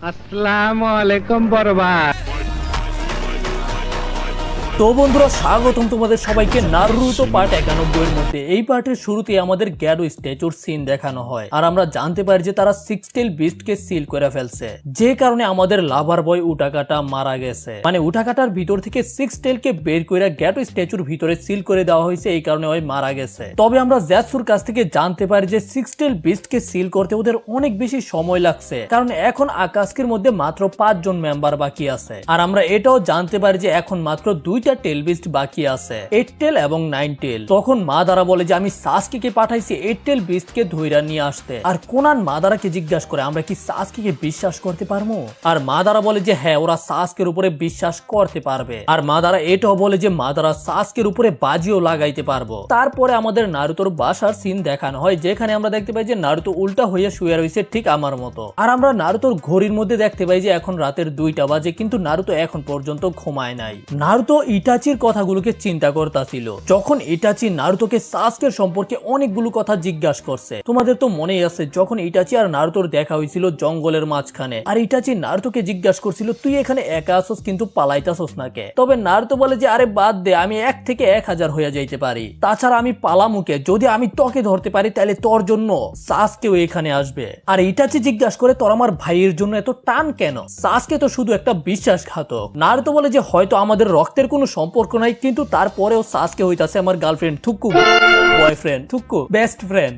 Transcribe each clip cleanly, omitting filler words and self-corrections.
আসসালামু আলাইকুম বরবাদ। তো বন্ধুরা, স্বাগতম তোমাদের সবাইকে নারুতো পার্ট 91 এর মধ্যে। এই পার্টের শুরুতে আমাদের গ্যারো স্ট্যাচুর সিন দেখানো হয়, আর আমরা জানতে পারি যে তারা সিক্স টেল বিস্টকে সিল করে ফেলছে, যে কারণে আমাদের লাভার বয় উটাকাটা মারা গেছে। মানে উটাকাটার ভিতর থেকে সিক্স টেলকে বের করে গ্যারো স্ট্যাচুর ভিতরে সিল করে দেওয়া হয়েছে, এই কারণে ওই মারা গেছে। তবে আমরা জ্যাসুর কাছ থেকে জানতে পারি যে সিক্স টেল বিস্টকে সিল করতে ওদের অনেক বেশি সময় লাগছে, কারণ এখন আকাশকের মধ্যে মাত্র 5 জন মেম্বার বাকি আছে। আর আমরা এটাও জানতে পারি যে এখন মাত্র 2টা টেল বিস্ট বাকি আছে, 8 টেল এবং 9 টেল। তখন মা দ্বারা বলে যে আমি সাসকিকে পাঠাইছি 8 টেল বিস্টকে ধইরা নিয়ে আসতে। আর কোনান মা দ্বারাকে জিজ্ঞাসা করে আমরা কি সাসকিকে বিশ্বাস করতে পারবো? আর মা দ্বারা বলে যে হ্যাঁ, ওরা সাসকের উপরে বিশ্বাস করতে পারবে। আর মা দ্বারা এটাও বলে যে মা দ্বারা সাসকের উপরে বাজিও লাগাইতে পারবো। তারপরে আমাদের নারুতোর বাসার সিন দেখানো হয়, যেখানে আমরা দেখতে পাই যে নারুতো উল্টা হইয়া শুয়ে রয়েছে ঠিক আমার মতো। আর আমরা নারুতোর ঘড়ির মধ্যে দেখতে পাই যে এখন রাতের 2টা বাজে, কিন্তু নারুতো এখন পর্যন্ত ঘুমায় নাই। নারুতো ইটাচির কথাগুলোকে চিন্তা করতেছিল, যখন ইটাচি নারুতোকে সাসকের সম্পর্কে অনেকগুলো কথা জিজ্ঞাসা করছে। তোমাদের তো মনেই আছে যখন ইটাচি আর নারুতোর দেখা হয়েছিল জঙ্গলের মাঝখানে, আর ইটাচি নারুতোকে জিজ্ঞাসা করছিল তুই এখানে একা আসোস কিন্তু পালাইতাছস না কে? তবে নারুতো বলে যে আরে বাদ দে, আমি 1 থেকে 1000 হইয়া যাইতে পারি, তাছাড়া আমি পালামুকে, যদি আমি তোকে ধরতে পারি তাহলে তোর জন্য সাসকেও এখানে আসবে। আর ইটাচি জিজ্ঞাসা করে তোর আমার ভাইয়ের জন্য এত টান কেন? সাসকে তো শুধু একটা বিশ্বাসঘাতক। নারুতো বলে যে হয়তো আমাদের রক্তের কোনো সম্পর্ক নাই, কিন্তু তারপরেও সাসকে হইতাছে আমার গার্লফ্রেন্ড থুকু, বয়ফ্রেন্ড থুকু, বেস্ট ফ্রেন্ড।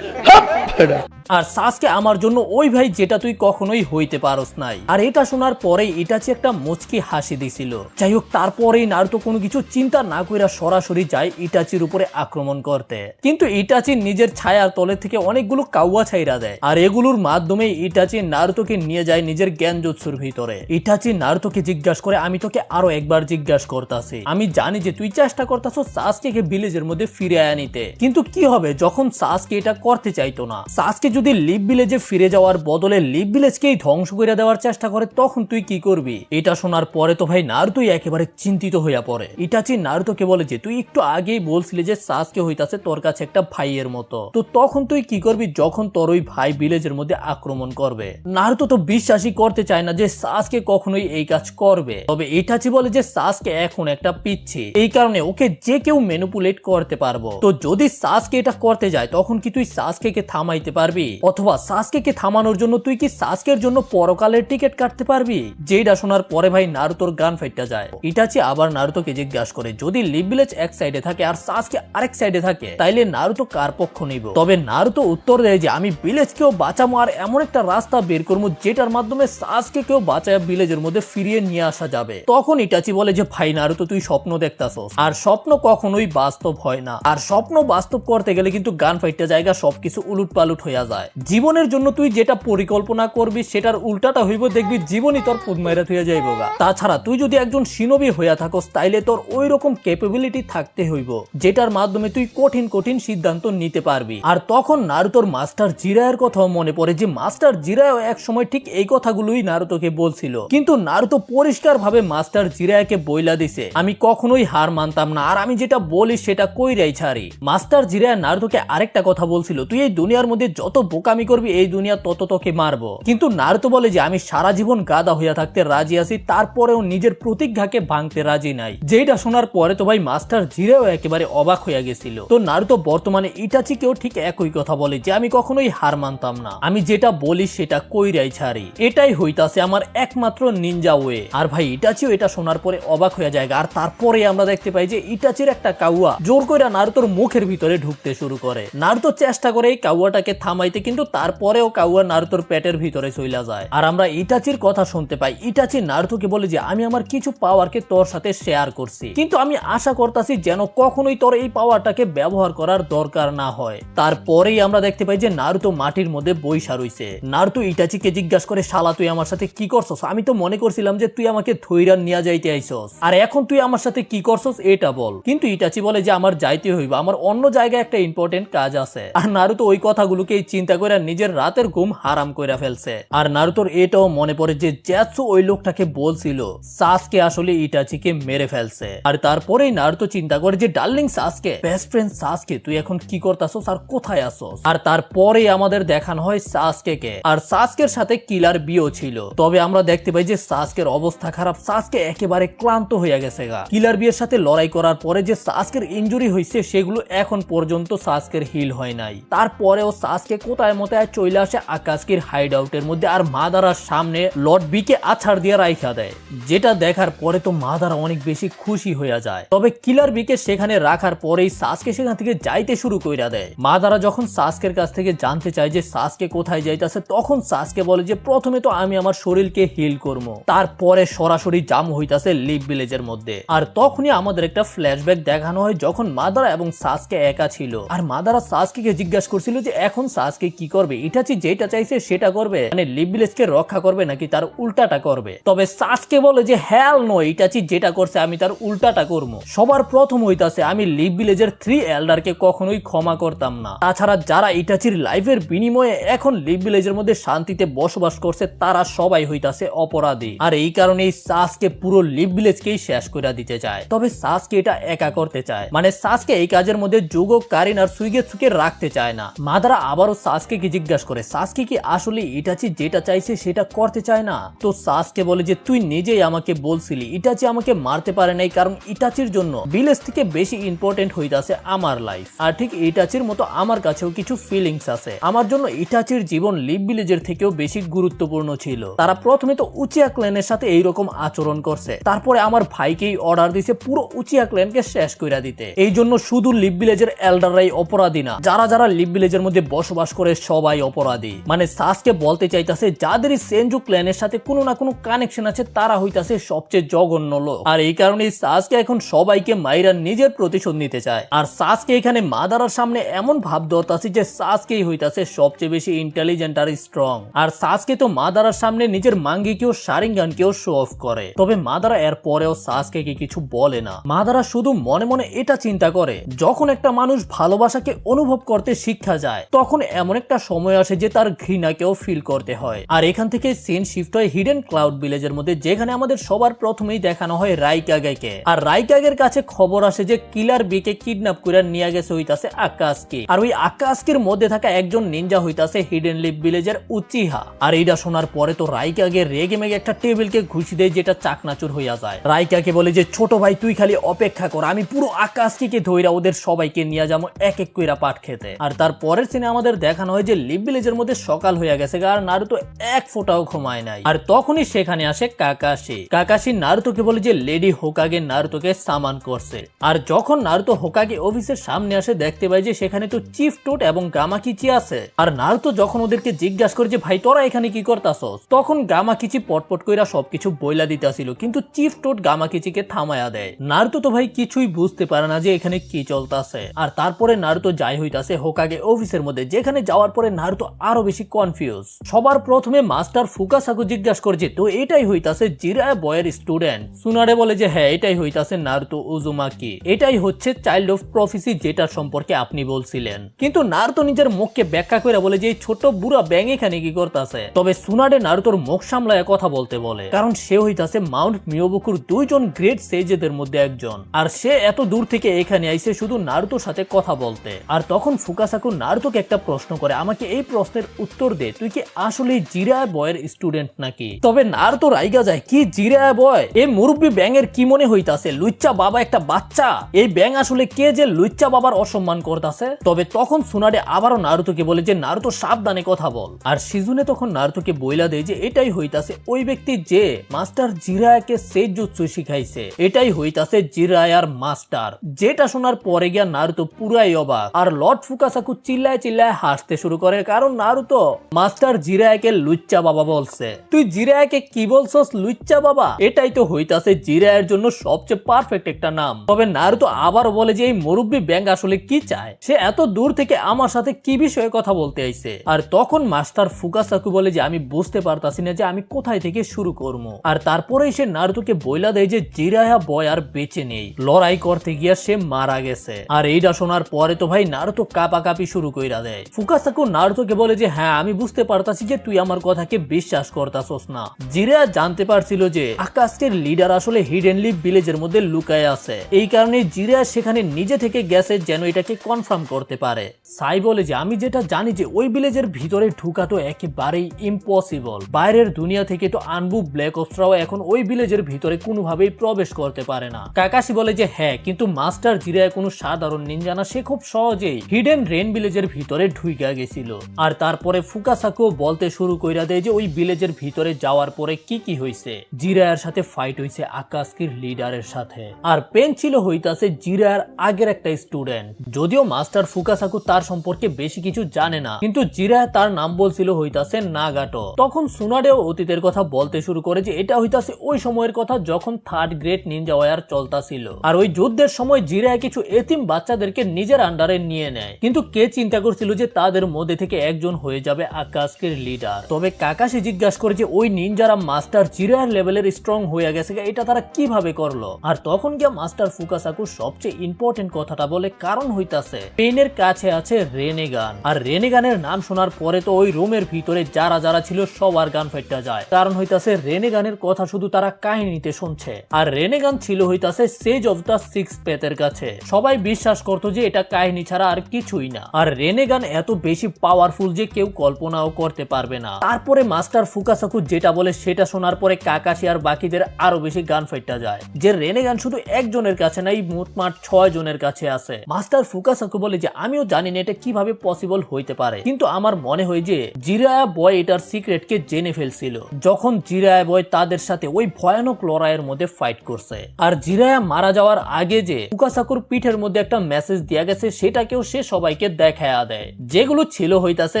আর সাসকে আমার জন্য ওই ভাই যেটা তুই কখনোই হইতে পারস নাই। আর এটা শোনার পরেই ইটাচি একটা মুচকি হাসি দিছিল। যাই হোক, তারপরেই নারুতো কোনো কিছু চিন্তা না কইরা সরাসরি যায় ইটাচির উপরে আক্রমণ করতে। কিন্তু ইটাচি নিজের ছায়ার তলে থেকে অনেকগুলো কাউয়া ছাইরা দেয়, আর এগুলোর মাধ্যমে ইটাচি নারুতোকে নিয়ে যায় নিজের জ্ঞানজুৎসুর ভিতরে। ইটাচি নারুতোকে জিজ্ঞাসা করে আমি তোকে আরো একবার জিজ্ঞাসা করতাছি, আমি জানি যে তুই চেষ্টা করতাছ সাসকে ভিলেজের মধ্যে ফিরে আনিতে, কিন্তু কি হবে যখন সাসকে এটা করতে চাইতো না? সাসকে যদি লিভ ভিলেজে ফিরে যাওয়ার বদলে লিভ ভিলেজকেই ধ্বংস করে দেওয়ার চেষ্টা করে, তখন তুই কি করবি? এটা শোনার পরে তো ভাই নারুতোই একেবারে চিন্তিত হইয়া পড়ে। ইটাচি নারুতোকে বলে যে তুই একটু আগেই বলছিলি যে সাসকে হইতাছে তোর কাছে একটা ভাইয়ের মতো, তো তখন তুই কি করবি যখন তোর ওই ভাই ভিলেজের মধ্যে আক্রমণ করবে? নারুতো তো বিশ্বাসই করতে চায় না যে সাসকে কখনোই এই কাজ করবে। তবে ইটাচি বলে যে সাসকে এখন একটা পিচ্ছি, এই কারণে ওকে যে কেউ ম্যানিপুলেট করতে পারবো। তো যদি সাসকে এটা করতে যায় তখন কি তুই সাসকে থামাইতে পারবি? অথবা সাসকে থামানোর জন্য তুই কি সাসকের জন্য পরকালের টিকিট কাটতে পারবি? যেটা শোনার পরে ভাই নারুতোর গান ফাইটটা যায়। ইটাচি আবার নারুতোকে জিজ্ঞাসা করে যদি লিভ ভিলেজ এক সাইডে থাকে আর সাসকে আরেক সাইডে থাকে তাইলে নারুতো কার পক্ষ নিব? তবে নারুতো উত্তর দেয় যে আমি ভিলেজকেও বাঁচাবো, আর এমন একটা রাস্তা বের করবো যেটার মাধ্যমে সাসকে কেউ বাঁচায় ভিলেজের মধ্যে ফিরিয়ে নিয়ে আসা যাবে। তখন ইটাচি বলে যে ভাই নারুতো তুই স্বপ্ন দেখতাছস, আর স্বপ্ন কখনোই বাস্তব হয় না, আর স্বপ্ন বাস্তব করতে গেলে কিন্তু গান ফাইটটা জায়গা সবকিছু উলুট পালুট হইয়া যায়। জীবনের জন্য তুই যেটা পরিকল্পনা করবি সেটার উল্টাটা হইব, দেখবি জীবনই তোর পুদমাইরা হইয়া যাইব গা। তাছাড়া তুই যদি একজন সিনোবি হইয়া থাকস তাইলে তোর ওই রকম ক্যাপাবিলিটি থাকতে হইব যেটার মাধ্যমে তুই কঠিন কঠিন সিদ্ধান্ত নিতে পারবি। আর তখন নারুতোর মাস্টার জিরায়ের কথাও মনে পড়ে, যে মাস্টার জিরায়ও এক সময় ঠিক এই কথাগুলোই নারুতোকে বলছিল, কিন্তু নারুতো পরিষ্কার ভাবে মাস্টার জিরায়কে বইলা দিছে আমি কখনোই হার মানতাম না, আর আমি যেটা বলি সেটা কইরাই ছাড়ি। মাস্টার জিরায় নারুতোকে আরেকটা কথা বলছিল, তুই এই দুনিয়ার মধ্যে যত বোকামি করবি এই দুনিয়া তত তোকে মারবো। কিন্তু নারুতো বলে যে আমি সারা জীবন গাদা হইয়া থাকতে রাজি আছি, তারপরেও নিজের প্রতিজ্ঞাকে ভাঙতে রাজি নাই। যেটা শোনার পরে তো ভাই মাস্টার জিরাও একেবারে অবাক হইয়া গেছিল। তো নারুতো বর্তমানে ইটাচিকেও ঠিক একই কথা বলে যে আমি কখনোই হার মানতাম না, আমি যেটা বলি সেটা কইরাই ছাড়ি, এটাই হইতাছে আমার একমাত্র নিনজা ওয়ে। আর ভাই ইটাচিও এটা শোনার পরে অবাক হইয়া যায়। আর তারপরে আমরা দেখতে পাই যে ইটাচির একটা কাউয়া জোর কইরা নারুতোর মুখের ভিতরে ঢুকতে শুরু করে। নারুতো চেষ্টা করে এই কাউয়াটাকে থামাইতে, কিন্তু তারপরেও কাউয়া নারুতোর পেটের ভিতরে চইলা যায়। আর আমরা ইটাচির কথা শুনতে পাই, ইটাচি নারুতোকে বলে যে আমি আমার কিছু পাওয়ারকে তোর সাথে শেয়ার করছি, কিন্তু আমি আশা করতেছি যেন কখনোই তোর এই পাওয়ারটাকে ব্যবহার করার দরকার না হয়। তারপরেই আমরা দেখতে পাই যে নারুতো মাটির মধ্যে বইসা রইছে। নারুতো ইটাচিকে জিজ্ঞাসা করে শালা তুই আমার সাথে কি করছস? আমি তো মনে করছিলাম যে তুই আমাকে থইরা নিয়ে যাইতে আইছস, আর এখন তুই আমার সাথে কি করছস এটা বল। কিন্তু ইটাচি বলে যে আমার যাইতে হইব, আমার অন্য জায়গায় একটা ইম্পর্টেন্ট কাজ আছে। আর নারুতো ওই কথাগুলোকেই চিন্তা করে নিজের রাতের ঘুম হারাম কইরা ফেলছে। আর নারুতোর এটাও মনে পড়ে যে জ্যাৎসু ওই লোকটাকে বলছিল সাসকে আসলে ইটাচিকে মেরে ফেলছে। আর তারপরেই নারুতো চিন্তা করে যে ডার্লিং সাসকে, বেস্ট ফ্রেন্ড সাসকে, তুই এখন কি করতাছস আর কোথায় আসছস? আর তারপরেই আমাদের দেখানো হয় সাসকে আর সাসকের সাথে কিলার বিও ছিল। তবে আমরা দেখতে পাই যে সাসকের অবস্থা খারাপ, সাসকে একেবারে ক্লান্ত হয়ে গেছে গা। কিলার বিয়ের সাথে লড়াই করার পরে যে সাসকের ইনজুরি হয়েছে সেগুলো এখন পর্যন্ত সাসকের হিল হয় নাই। তারপরেও সাসকে কোথায় মতায় চলে আসে আকাশকির হাইড আউটের মধ্যে আর মাদারার সামনে লর্ড বি কে আছাড় দিয়ে রাইখা দেয়, যেটা দেখার পরে তো মাদারা অনেক বেশি খুশি হয়ে যায়। তবে কিলার বি কে সেখানে রাখার পরেই সাসকে সেখান থেকে যাইতে শুরু কইরা দেয়। মাদারা যখন সাসকের কাছ থেকে জানতে চায় যে সাসকে কোথায় যাইতাছে, তখন সাসকে বলে যে প্রথমে তো আমি আমার শরীরকে হিল করবো, তারপরে সরাসরি জাম হইতাছে লিভ ভিলেজের মধ্যে। আর তখনই আমাদের একটা ফ্ল্যাশব্যাক দেখানো হয় যখন মাদারা এবং সাসকে একা ছিল আর মাদারা সাসকে জিজ্ঞাসা করছিল যে এখন সাসকে কি করবে, ইটাচি যেটা চাইছে সেটা করবে, মানে লিভ ভিলেজকে রক্ষা করবে নাকি তার উল্টাটা করবে। তবে সাসকে বলে যে হেল নো, ইটাচি যেটা করছে আমি তার উল্টাটা করবো। সবার প্রথম হইতাছে আমি লিভ ভিলেজের 3 এল্ডারকে কখনোই ক্ষমা করতাম না। তাছাড়া যারা ইটাচির লাইফের বিনিময়ে এখন লিভ ভিলেজের মধ্যে শান্তিতে বসবাস করছে তারা সবাই হইতাছে অপরাধী। আর এই কারণেই সাসকে পুরো লিভ ভিলেজকেই শেষ করে দিতে চায়। তবে সাসকে এটা একা করতে চায়, মানে সাসকে এই কাজের মধ্যে যুগো, কারিন আর সুইগেৎসুকে রাখতে চায় না। মাদারা আবারও সাসকে কি জিজ্ঞাসা করে সাসকে কি আসলে ইটাচি যেটা চাইছে সেটা করতে চায় না? তো সাসকে বলে যে তুই নিজেই আমাকে বলছিলি ইটাচি আমাকে মারতে পারে নাই কারণ ইটাচির জন্য ভিলেজ থেকে বেশি ইম্পর্টেন্ট হইতাছে আমার লাইফ। আর ঠিক ইটাচির মতো আমার কাছেও কিছু ফিলিংস আছে, আমার জন্য ইটাচির জীবন লিভ ভিলেজের থেকেও বেশি গুরুত্বপূর্ণ ছিল। তারা প্রথমে তো উচিয়া ক্ল্যানের সাথে এইরকম আচরণ করছে, তারপরে আমার ভাইকেই অর্ডার দিছে পুরো উচিয়া ক্ল্যানকে শেষ করে দিতে। এই জন্য শুধু লিভ ভিলেজের এল্ডাররাই অপরাধী না, যারা যারা লিভ ভিলেজের মধ্যে বসবাস করে সবাই অপরাধী। মানে সাসকে বলতে চাইতাছে যাদেরই সেনজু ক্ল্যানের সাথে কোনো না কোনো কানেকশন আছে তারা হইতাছে সবচেয়ে জঘন্য লোক। আর এই কারণেই সাসকে এখন সবাইকে মাইরা নিজের প্রতিশোধ নিতে চায়। আর সাসকে এখানে মাদারার সামনে এমন ভাব ধরতাছে যে সাসকেই হইতাছে সবচেয়ে বেশি ইন্টেলিজেন্ট আর স্ট্রং। আর সাসকে তো মাদারার সামনে নিজের মাঙ্গিকেও শারিঙ্গানকেও শো অফ করে। তবে মাদারা এর পরেও সাসকে কিছু বলে না। মাদারা শুধু মনে মনে এটা চিন্তা করে যখন একটা মানুষ ভালোবাসাকে অনুভব করতে শিক্ষা যায় তখন এমন একটা সময় আসে যে তার ঘৃণাকেও ফিল করতে হয়। আর এখান থেকে সিন শিফট হয় হিডেন ক্লাউড ভিলেজের মধ্যে, যেখানে আমাদের সবার প্রথমেই দেখানো হয় রাইকাগেকে। আর রাইকাগের কাছে খবর আসে যে কিলার বি কে কিডন্যাপ করে নিয়ে গেছে হইতাছে আকাশকে। আর ওই আকাশকের মধ্যে থাকা একজন নিনজা হইতাছে হিডেন লিভ ভিলেজের উচিহা। আর এইটা শোনার পরে তো রাইকাগে রেগে মেগে একটা টেবিলকে ঘুষি দেয়, যেটা চাকনাচুর হইয়া যায়। রাইকাকে বলে যে ছোট ভাই তুই খালি অপেক্ষা কর, আমি পুরো আকাশকে ধইরা ওদের সবাইকে নিয়ে যাবো এক এক কইরা পাট খেতে। আর তার পরের সিনে আমাদের দেখানো হয় যে লিভ ভিলেজের মধ্যে সকাল হইয়া গেছে আর নারুতো এক ফোঁটাও ঘুমায় নাই। আর তখনই সেখানে আসে কাকাশি। কাকাশি নারুতোকে বলে যে লেডি হোকাগে নারুতোকে সামান করছে। আর যখন নারুতো হোকাগে অফিসের সামনে আসে দেখতে পাই যে সেখানে তো চিফ টোট এবং গামাকিচি আছে। আর নারুতো যখন ওদেরকে জিজ্ঞাসা করে যে ভাই তোরা এখানে কি করতাছস, তখন গামাকিচি পটপট কইরা সবকিছু বইলা দিতাছিল, কিন্তু চিফ টোট গামাকিচিকে থামায়া দেয়। নারুতো তো ভাই কিছুই বুঝতে পারে না যে এখানে কি চলতেছে। আর তারপরে নারুতো যাই হইতাছে হোকাগে অফিসের মধ্যে, যেখানে যাওয়ার পরে নারুতো আরো বেশি কনফিউজ। সবার প্রথমে মাস্টার ফুকাসাকু জিজ্ঞাসা করছে তো এটাই হইতাছে জিরায়া বয়ের স্টুডেন্ট। সুনারে বলে যে হ্যাঁ এটাই হইতাছে নারুতো উজুমাকি, এটাই হচ্ছে চাইল্ড অফ প্রফেসি যেটার সম্পর্কে আপনি বলছিলেন। কিন্তু নারুতো নিজের মুখকে ব্যাখ্যা করে বলে যে এই ছোট বুড়া ব্যাং এখানে কি করতেছে। তবে সুনারে নারুতোর মুখ সামলায় কথা বলতে বলে, কারণ সে হইতাছে মাউন্ট মিয়োবুকুর দুইজন গ্রেট সেজেদের মধ্যে একজন। আর সে এত দূর থেকে এখানে আইছে শুধু নারুতোর সাথে কথা বলতে। আর তখন ফুকাসাকু নারুতোকে একটা প্রশ্ন করে, আমাকে এই প্রশ্নের উত্তর দে, তুই কি আসলে জিরায়া বয়ের স্টুডেন্ট নাকি? তবে নারুতো রাইগা যায়, কি জিরায়া বয়? এই মুরব্বী ব্যাঙের কি মনে হইতাছে লুচ্চা বাবা একটা বাচ্চা? এই ব্যাঙ আসলে কে যে লুচ্চা বাবার অসম্মান করতেছে? তবে তখন সুনারে আবারও নারুতোকে বলে যে নারুতো সাবধানে কথা বল। আর শিজুনে তখন নারুতোকে বইলা দেয় যে এটাই হইতাছে ওই ব্যক্তি যে মাস্টার জিরায়াকে সেজুৎসু শিখাইছে, এটাই হইতাছে জিরায়ার মাস্টার। যেটা শোনার পরে গিয়া নারুতো পুরাই অবাক। আর লর্ড ফুকাসাকু চিল্লায় চিল্লায় হাসতে শুরু করে, কারণ নারুতো মাস্টার জিরায়াকে লুচ্চা বাবা বলছে। তুই জিরায়াকে কি বলছস লুচ্চা বাবা? এটাই তো হইতাছে জিরায়ার জন্য সবচেয়ে পারফেক্ট একটা নাম। তবে নারুতো আবার বলে যে এই মুরব্বী ব্যাঙ আসলে কি চায়, সে এত দূর থেকে আমার সাথে কি বিষয়ে কথা বলতে আইছে। আর তখন মাস্টার ফুকাসাকু বলে যে আমি বুঝতে পারতাছি না যে আমি কোথায় থেকে শুরু করবো। আর তারপরেই সে নারুতোকে বইলা দেয় যে জিরায়া বয় আর বেঁচে নেই, লড়াই করতে গিয়া সে মারা গেছে। আর এইটা শোনার পরে তো ভাই নারুতো কাপাকাপি শুরু কইরা দেয়। ফুকাসাকু নারুতোকে বলে যে হ্যাঁ আমি বুঝতে পারতাছি যে তুই আমার কথাকে বিশ্বাস করতাছস না। জিরায়া জানতে পারছিল যে আকাশের লিডার আসলে হিডেন লিফ ভিলেজের মধ্যে লুকায় আছে, এই কারণে জিরায়া সেখানে নিজে থেকে গেছে যেন এটাকে কনফার্ম করতে পারে। সাই বলে যে আমি যেটা জানি যে ওই ভিলেজের ভিতরে ঢুকা তো একেবারেই ইম্পসিবল, বাইরের দুনিয়া থেকে তো আনবু ব্ল্যাক অপসরাও এখন ওই ভিলেজের ভিতরে কোনোভাবেই প্রবেশ করতে পারে না। কাকাশি বলে যে হ্যাঁ কিন্তু মাস্টার জিরায়া কোনো সাধারণ নিনজা না, সে খুব সহজেই হিডেন রেন ভিলেজের ভিতরে ঢুইকা গেছিল। আর তারপরে ফুকাসাকু বলতে শুরু কইরা দেয় যে ওই ভিলেজের ভিতরে যাওয়ার পরে কি কি হইছে। জিরায়ার সাথে ফাইট হইছে আকাশকির লিডারের সাথে, আর পেন ছিল হইতাছে জিরায়ার আগের একটা স্টুডেন্ট। যদিও মাস্টার ফুকাসাকু তার সম্পর্কে বেশি কিছু জানে না, কিন্তু জিরায়া তার নাম বলছিল হইতাছে নাগাটো। তখন সুনাডেও অতীতের কথা বলতে শুরু করে যে এটা হইতাছে ওই সময়ের কথা যখন থার্ড গ্রেড নিনজা ওয়ার চলতাছিল, আর ওই যুদ্ধের সময় জিরায়া কিছু এতিম বাচ্চাদেরকে নিজের আন্ডারে নিয়ে নেয়। কিন্তু কে চিন্তা করছিল যে তাদের মধ্যে থেকে একজন হয়ে যাবে আকাশকের লিডার। তবে কাকাশি জিজ্ঞাসা করে যে ওই নিনজারা মাস্টার জিরায়ার লেভেলের স্ট্রং হয়ে গেছে, এটা তারা কিভাবে করলো? আর তখন গিয়া মাস্টার ফুকাসাকু সবচেয়ে ইম্পর্টেন্ট কথাটা বলে, কারণ হইতাছে পেনের কাছে আছে রেনেগান, আর রেনেগানের নাম শোনার পরে তো ওই রুমের ভিতরে যারা যারা ছিল সবার গান ফাইটা যায়। কারণ হইতাছে রেনেগানের কথা শুধু তারা কাহিনীতে শুনছে, আর রেনেগান ছিল হইতাছে সেজ অফ দা সিক্স পেথের কাছে। সবাই বিশ্বাস করতো যে এটা কাহিনী ছাড়া আর কিছুই না, আর রেনেগান এত বেশি পাওয়ারফুল যে কেউ কল্পনাও করতে পারবে না। তারপরে মাস্টার ফুকাসাকু যেটা বলে সেটা শোনার পরে কাকাশি আর বাকিদের আরো বেশি গান ফাইটা যায় যে রেনেগান শুধু একজনের কাছে নাই, মোটমাট 6 জনের কাছে আছে। মাস্টার ফুকাসাকু বলে যে আমিও জানি না এটা কিভাবে পসিবল হইতে পারে, কিন্তু আমার মনে হয় যে জিরায়া বয় এটার সিক্রেটকে জেনে ফেলছিল যখন জিরায়া বয় তাদের সাথে ওই ভয়ানক লড়াইয়ের মধ্যে ফাইট করছে। আর জিরায়া মারা যাওয়ার আগে যে ফুকাসাকুর পিঠের মধ্যে একটা মেসেজ দেয়া গেছে সেটাকেও সে সবাইকে দেখায়া দেয়, যেগুলো ছিল হইতাছে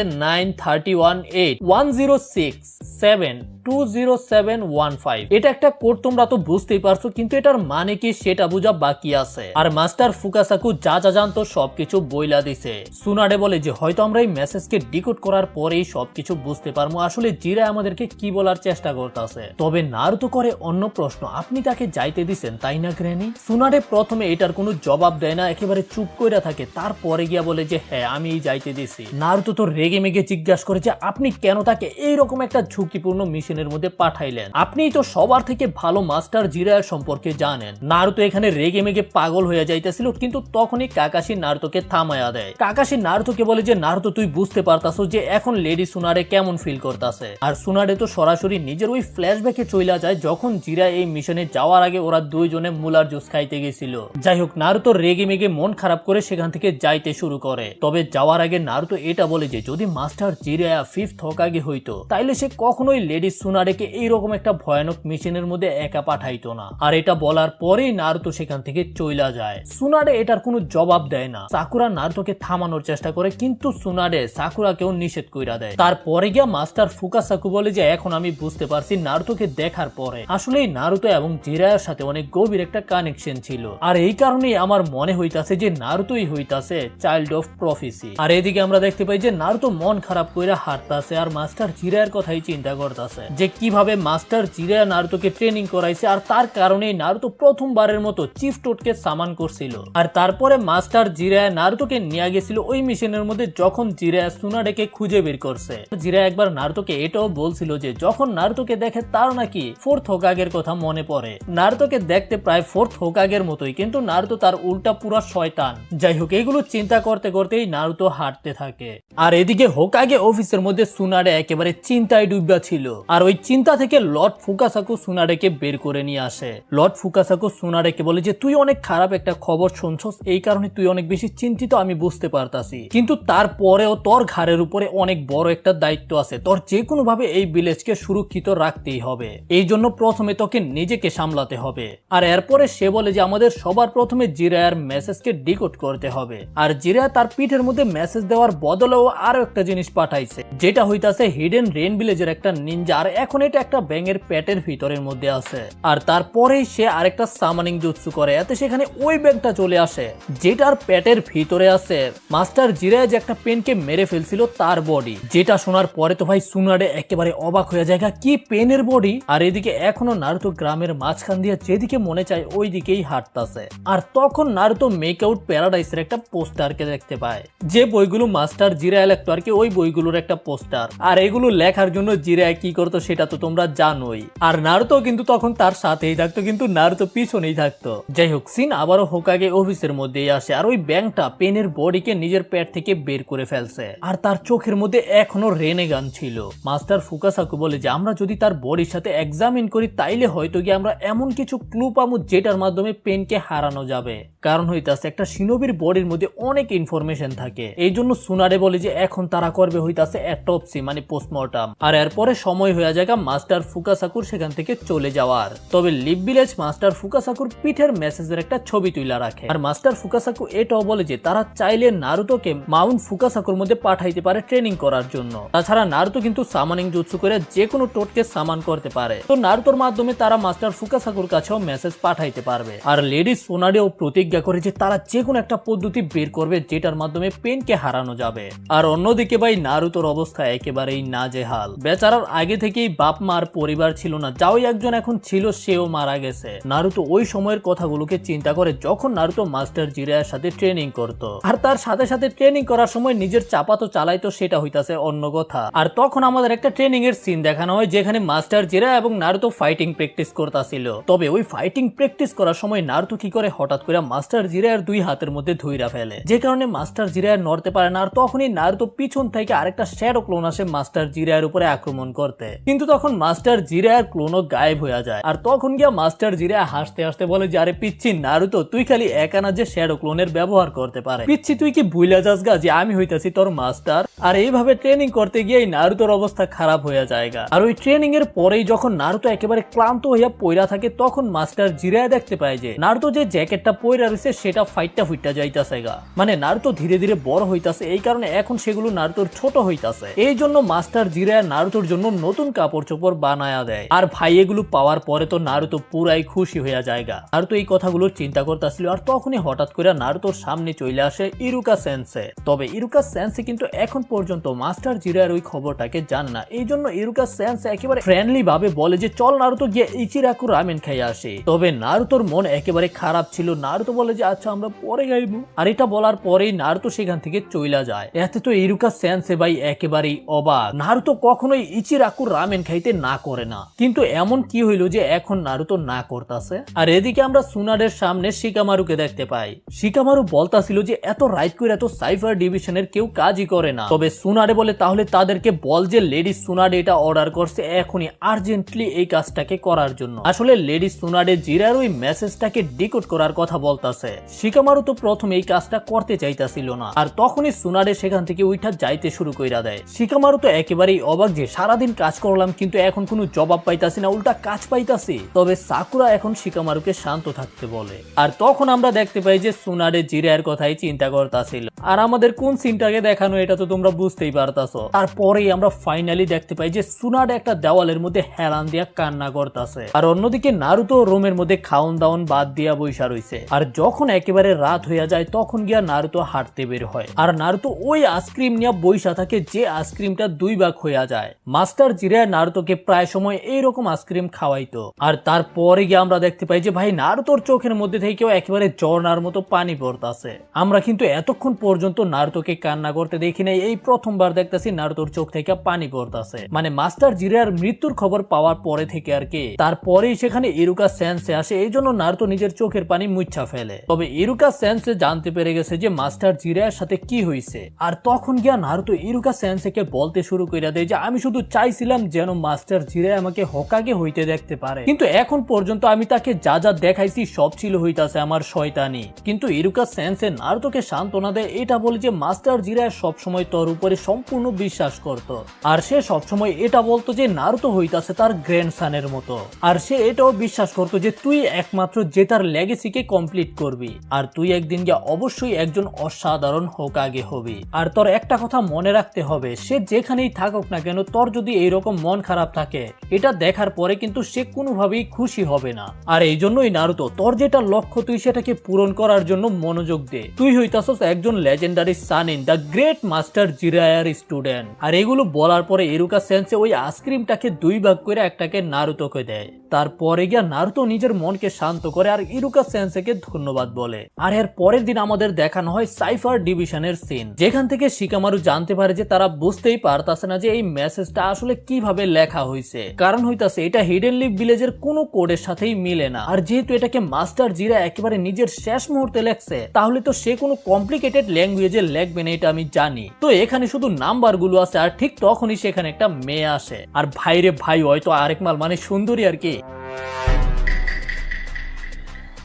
93181067200715। এটা একটা কোড, তোমরা তো বুঝতেই পারছো, কিন্তু এটার মানে কি সেটা বোঝা বাকি আছে। আর মাস্টার ফুকাসাকু যা যা জানতো সবকিছু বইলা দিছে। সুনাডে বলে যে হয়তো আমরা এই মেসেজকে ডিকোড করার পরেই সবকিছু বুঝতে পারবো আসলে জিরা আমাদেরকে কি বলার চেষ্টা করতেছে। তবে নারুতো করে অন্য প্রশ্ন, আপনি তাকে যাইতে দিছেন তাই না গ্র্যানি? সুনাডে প্রথমে এটার কোনো জবাব দেয় না, একেবারে চুপ কইরা থাকে। তারপরে গিয়া বলে যে হ্যাঁ আমি যাইতে দিছি। নারুতো তো রেগে মেগে জিজ্ঞাসা করে যে আপনি কেন তাকে এইরকম একটা ঝুঁকিপূর্ণ মিশনের মধ্যে পাঠাইলেন? আপনিই তো সবার থেকে ভালো মাস্টার জিরায়ার সম্পর্কে জানেন। নারুতো এখানে রেগে মেগে পাগল হয়ে যাইতেছিল, কিন্তু তখনই কাকাশি নারুতোকে থামায়া দেয়। কাকাশি নারুতোকে বলে যে নারুতো তুই বুঝতে পারতাছো যে এখন লেডি সুনাডে কেমন ফিল করতেছে। আর সুনাডে তো সরাসরি নিজের ওই ফ্ল্যাশব্যাকে চইলা যায় যখন জিরা এই মিশনে যাওয়ার আগে ওরা দুইজনে মুলার জুস খাইতে গেছিল। যাই হোক, নারুতো রেগে মেগে মন খারাপ করে সেখান থেকে যাইতে শুরু করে। তবে যাওয়ার আগে নারুতো এটা বলে যে যদি মাস্টার জিরায়া 5th হোকাগে হইতো তাইলে সে কখনোই লেডি সুনাডেকে এইরকম একটা ভয়ানক মিশনের মধ্যে একা পাঠাইতো না। আর এটা বলার পরেই নারুতো সেখান থেকে চইলা যায়। সুনাডে এটার কোনো জবাব দেয় না। সাকুরা নারুতোকে থামানোর চেষ্টা করে, কিন্তু সুনাডে সাকুরাকেও নিষেধ কইরা দেয়। তারপরে গিয়া মাস্টার ফুকাসাকু বলে যে এখন আমি বুঝতে পারছি নারুতোকে দেখার পরে আসলেই নারুতো এবং জিরায়ার সাথে অনেক গভীর একটা কানেকশন ছিল। আর এই কারণেই আমার মনে হইতাছে যে নারুতোই হইতাছে চাইল্ড অফ প্রফেসি। আর এদিকে আমরা দেখতে পাই যে নারুতো মন খারাপ কইরা হাঁটতাছে আর মাস্টার জিরায়ার কথাই চিন্তা করতেছে যে কিভাবে মাস্টার জিরায়া নারুতোকে ট্রেনিং করাইছে, আর তার কারণেই নারুতো প্রথমবারের মতো চিফ টোটকে সামান করছিল। আর তারপরে মাস্টার জিরায়া নারুতোকে নিয়ে গেছিল ওই মিশনের মধ্যে যখন জিরায়া সুনাডেকে খুঁজে বের করছে। জিরায়া একবার নারুতোকে এটাও বলছিল যে যখন নারুতোকে দেখে তার নাকি 4th হোকাগের কথা মনে পড়ে। নারুতোকে দেখতে প্রায় 4th হোকাগের মতোই, কিন্তু নারুতো তার উল্টা পুরা শয়তান। যাই হোক, এগুলো চিন্তা করতে করতেই নারুতো হাঁটতে থাকে। আর এদিকে হোকাগে অফিসের মধ্যে সুনাডে একেবারে চিন্তায় ডুববা ছিল। আর ওই চিন্তা থেকে লর্ড ফুকাসাকু সুনাডেকে বের করে নিয়ে আসে। লর্ড ফুকাসাকু সুনাডেকে বলে যে তুই অনেক খারাপ একটা খবর শুনছস, এই কারণে তুই অনেক বেশি চিন্তিত আমি বুঝতে পারতাছি, কিন্তু তারপরেও তোর ঘাড়ের উপরে অনেক বড় একটা দায়িত্ব আছে। তোর যে কোনো ভাবে এই ভিলেজকে সুরক্ষিত রাখতেই হবে। এই জন্য প্রথমে তোকে নিজেকে সামলাতে হবে। আর এরপরে সে বলে যে আমাদের সবার প্রথমে জিরায়ার মেসেজকে ডিকোড করতে হবে। আর জিরায়া তার পিঠের মধ্যে মেসেজ দেওয়ার বদলেও আরো একটা জিনিস পাঠাইছে, যেটা হইতাছে হিডেন রেন ভিলেজের একটা নিনজা আর এখন এটা একটা ব্যাঙের পেটের ভিতরের মধ্যে আছে। আর তারপরেই সে আরেকটা সামানিং জুৎসু করে, এতে সেখানে ওই ব্যাঙটা চলে আসে যেটার পেটের ভিতরে আছে মাস্টার জিরায় যে একটা পেনকে মেরে ফেলছিল তার বডি। যেটা শোনার পরে তো ভাই সুনাডে একেবারে অবাক হয়ে যায়, কি পেনের বডি। আর এদিকে এখনো নারুতো গ্রামের মাঝখান দিয়ে যেদিকে মনে চায় ওই দিকেই হাঁটতাছে। আর তখন নারুতো মেক আউট প্যারাডাইসের একটা পোস্টারকে দেখতে পায়, যে বইগুলো মাস্টার জিরায় লিখতো আর কি, ওই বইগুলোর একটা পোস্টার। আর এগুলো লেখার জন্য জিরায় কি করতো সেটা তো তোমরা জানোই। আর নারুতো কিন্তু তখন তার সাথেই থাকতো, কিন্তু নারুতো পিছনেই থাকতো। যাই হোক, সিন আবারও হোকাগে অফিসের মধ্যেই আসে, আর ওই ব্যাংকটা পেনের বডিকে নিজের পেট থেকে বের করে ফেলছে। আর তার চোখের মধ্যে এখনো রেনেগান ছিল। মাস্টার ফুকাসাকু বলে যে আমরা যদি তার বডির সাথে এক্সামিন করি তাইলে হয়তো কি আমরা এমন কিছু ক্লু পাবো যেটার মাধ্যমে পেনকে হারানো যাবে। কারণ হইতাছে একটা শিনোবির বডির মধ্যে অনেক ইনফরমেশন থাকে। এই জন্য সুনারে বলে যে এখন তারা করবে হইতাছে অটোপসি মানে পোস্টমর্টম। আর এরপরে সময় হয়ে যায় মাস্টার ফুকাসাকুর সেখান থেকে চলে যাওয়ার। তবে লিভ ভিলেজ মাস্টার ফুকাসাকুর পিঠের মেসেজের একটা ছবি তুলে রাখে। আর মাস্টার ফুকাসাকু এটাও বলে যে তারা চাইলে নারুতোকে মাউন্ট ফুকাসাকুর মধ্যে পাঠাইতে পারে ট্রেনিং করার জন্য। তাছাড়া নারুতো কিন্তু সামানিং জুৎসু করে যে কোনো টোটকে সামান করতে পারে, তো নারুতোর মাধ্যমে তারা মাস্টার ফুকাসাকুর কাছেও মেসেজ পাঠাইতে পারবে। আর লেডি সোনাডেও প্রতিজ্ঞা করে যে তারা যে কোনো একটা পদ্ধতি বের করবে যেটার মাধ্যমে পেনকে হারানো যাবে। আর অন্যদিকে ভাই নারুতোর অবস্থা একেবারেই নাজেহাল। বেচারার আগে থেকেই বাপ মার পরিবার ছিল না, যাও একজন এখন ছিল সেও মারা গেছে। নারুতো ওই সময়ের কথাগুলোকে চিন্তা করে যখন নারুতো মাস্টার জিরায়ের সাথে ট্রেনিং করত। আর তার সাথে সাথে ট্রেনিং করার সময় নিজের চাপা তো চালাইতো, সেটা হইতাছে অন্য কথা। আর তখন আমাদের একটা ট্রেনিং এর সিন দেখানো হয় যেখানে মাস্টার জিরা এবং নারুতো ফাইটিং প্র্যাকটিস করতেছিল। তবে ওই ফাইটিং প্র্যাকটিস করার সময় নারুতো কি করে হঠাৎ করে মাস্টার জিরায়ের দুই হাতের মধ্যে ধইরা ফেলে, যে কারণে মাস্টার জিরায় নড়তে পারে না। আর তখনই নারুতো পিছন থেকে আরেকটা শ্যাডো ক্লোন আসে মাস্টার জিরায়ের উপরে আক্রমণ করতে, কিন্তু তখন মাস্টার জিরায়ের ক্লোনও গায়েব হয়ে যায়। আর তখন গিয়া মাস্টার জিরায় হাসতে হাসতে বলে যে আরে পিচ্ছি নারুতো, তুই খালি একানা যে শ্যাডো ক্লোনের ব্যবহার করতে পারে, পিচ্ছি তুই কি ভুইলা যাস গা যে আমি হইতাছি তোর মাস্টার। আর এইভাবে ট্রেনিং করতে গিয়ে নারুতোর অবস্থা খারাপ হয়ে যায়। আর ওই ট্রেনিং এর পরেই যখন নারুতো একেবারে ক্লান্ত হইয়া পইরা থাকে তখন মাস্টার জিরায় দেখতে পায় যে নারুতো যে জ্যাকেটটা পইরা রয়েছে সেটা ফাইটটা ফুইটটা যাইতাছে গা, মানে নারুতো ধীরে ধীরে বড় হইতাছে, এই কারণে এখন সেগুলো নারুতোর ছোট হইতাছে। এই জন্য মাস্টার জিরায় নারুতোর জন্য নতুন কাপড় চোপড় বানায়া দেয়। আর ভাই এগুলো পাওয়ার পরে তো নারুতো পুরাই খুশি হইয়া যায়গা। নারুতো এই কথাগুলোর চিন্তা করতেছিল। আর তখনই হঠাৎ করে নারুতোর সামনে চলে আসে ইরুকা সেন্সে। তবে ইরুকা সেন্সে কিন্তু এখন পর্যন্ত মাস্টার জিরায়ের ওই খবরটাকে জান না। এই জন্য ইরুকা সেন্সে একেবারে ফ্রেন্ডলি ভাবে বলে যে চল নারুতো গিয়ে ইচিরাকু রামেন খাই আসে। তবে নারুতোর মন একেবারে খারাপ ছিল। নারুতো বলে যে আচ্ছা আমরা পরে খাইবো। আর এটা বলার পরেই নারুতো সেখান থেকে চইলা যায়। এতে তো ইরুকা সেন্সে ভাই একেবারেই অবাক। নারুতো কখনোই ইচিরাকু রামেন খাইতে না করে না, কিন্তু এমন কি হইল যে এখন নারুতো না করতাছে। আর এদিকে আমরা সুনাডের সামনে শিকামারুকে দেখতে পাই। শিকামারু বলতাছিল যে এত রাইট করে এত সাইফার ডিভিশনের কেউ কাজই করে না। তবে সুনাডে বলে তাহলে তাদেরকে বল যে লেডি সুনাডে এটা অর্ডার করছে এখনই আর্জেন্টলি এই কাজটাকে করার জন্য। আসলে লেডি সুনাডে জিরার ওই মেসেজটাকে ডিকোড করার কথা বলতাছে। শিকামারু তো প্রথমে এই কাজটা করতে চাইতাছিল না। আর তখনই সুনাডে সেখান থেকে উইঠা যাইতে শুরু কইরা দেয়। শিকামারু তো একেবারেই অবাক যে সারাদিন কাজ করলাম কিন্তু এখন কোনো জবাব পাইতাছি না, উল্টা কাজ পাইতাছি। তবে সাকুরা এখন শিকামারুকে শান্ত থাকতে বলে। আর তখন আমরা দেখতে পাই যে সুনাডে জিরায়ের কথাই চিন্তা করতাছিল। আর আমাদের কোন সিনটাকে দেখানো এটা তো তোমরা বুঝতেই পারতাছো। তারপরেই আমরা ফাইনালি দেখতে পাই যে সুনাডে একটা দেওয়ালের মধ্যে হেলান দিয়া কান্না করতাছে। আর অন্যদিকে নারুতো রুমের মধ্যে খাওন দাওন বাদ দিয়া বইসা রইছে। আর যখন একেবারে রাত হইয়া যায় তখন গিয়া নারুতো হাঁটতে বের হয়। আর নারুতো ওই আইসক্রিম নিয়ে বইসা থাকে যে আইসক্রিমটা দুই ভাগ হইয়া যায়। মাস্টার জিরায় নারুতোকে প্রায় সময় এইরকম আইসক্রিম খাওয়াইতো। আর তারপরে গিয়ে আমরা দেখতে পাই যে ভাই নারুতোর চোখের মধ্যে থেকেও একেবারে ঝর্ণার মতো পানি পড়তাছে। আমরা কিন্তু এতক্ষণ পর্যন্ত নারুতোকে কান্না করতে দেখি নাই, এই প্রথমবার দেখতেছি নারুতোর চোখ থেকে পানি পড়তাছে। মানে মাস্টার জিরার মৃত্যুর খবর পাওয়ার পরে থেকে আর কি। তারপরেই সেখানে ইরুকা সেন্সে আসে, এই জন্য নারুতো নিজের চোখের পানি মুচ্ছা ফেলে। তবে ইরুকা সেন্সে জানতে পেরে গেছে যে মাস্টার জিরার সাথে কি হয়েছে। আর তখন গিয়া নারুতো ইরুকা সেন্সেকে বলতে শুরু করে দেয় যে আমি শুধু চাইছিলাম যেন মাস্টার জিরায় আমাকে হোকাগে হইতে দেখতে পারে, কিন্তু এখন পর্যন্ত আমি তাকে যা যা দেখাইছি সব ছিল হইতাছে আমার শয়তানি। কিন্তু ইরুকা সেন্সে নারুতোকে সান্ত্বনা দেয় এটা বলে যে মাস্টার জিরায়া সবসময় তোর উপরে সম্পূর্ণ বিশ্বাস করত, আর সে সবসময় এটা বলতো যে নারুতো হইতাছে তার গ্র্যান্ডসনের মতো, আর সে এটাও বিশ্বাস করতো যে তুই একমাত্র যে তার লেগেসিকে কমপ্লিট করবি, আর তুই একদিন গিয়ে অবশ্যই একজন অসাধারণ হোকাগে হবি। আর তোর একটা কথা মনে রাখতে হবে, সে যেখানেই থাকুক না কেন, তোর যদি এইরকম মন খারাপ থাকে, এটা দেখার পরে কিন্তু সে কোনোভাবেই খুশি হবে না। আর এই জন্যই নারুতো, তোর যেটা লক্ষ্য তুই সেটাকে পূরণ করার জন্য মনোযোগ দে। তুই হইতাছস একজন legendary Sannin, the great master Jiraiya student. আর এগুলো বলার পরে ইরুকা সেন্সে ওই আইসক্রিমটাকে দুই ভাগ করে একটাকে নারুতোকে দেয়। তারপরে গিয়া নারুতো নিজের মনকে শান্ত করে আর ইরুকা সেন্সেকে ধন্যবাদ বলে। আর এর পরের দিন আমাদের দেখানো হয় সাইফার ডিভিশনের সিন, যেখান থেকে শিকামারু জানতে পারে যে তারা বুঝতেই পারতাছে না যে এই মেসেজটা আসলে কিভাবে লেখা হয়েছে। কারণ হইতাছে এটা হিডেন লিভ ভিলেজের কোনো কোডের সাথেই মিলে না। আর যেহেতু এটাকে মাস্টার জিরা একেবারে নিজের শেষ মুহূর্তে লেখছে, তাহলে তো সে কোনো কমপ্লিকেটেড ল্যাঙ্গুয়েজে লেখবে না, এটা আমি জানি। তো এখানে শুধু নাম্বার গুলো আছে, আর ঠিক তখনই সেখানে একটা মেয়ে আসে। আর ভাইরে ভাই, হয়তো আরেক মাল মানে সুন্দরী আর কি।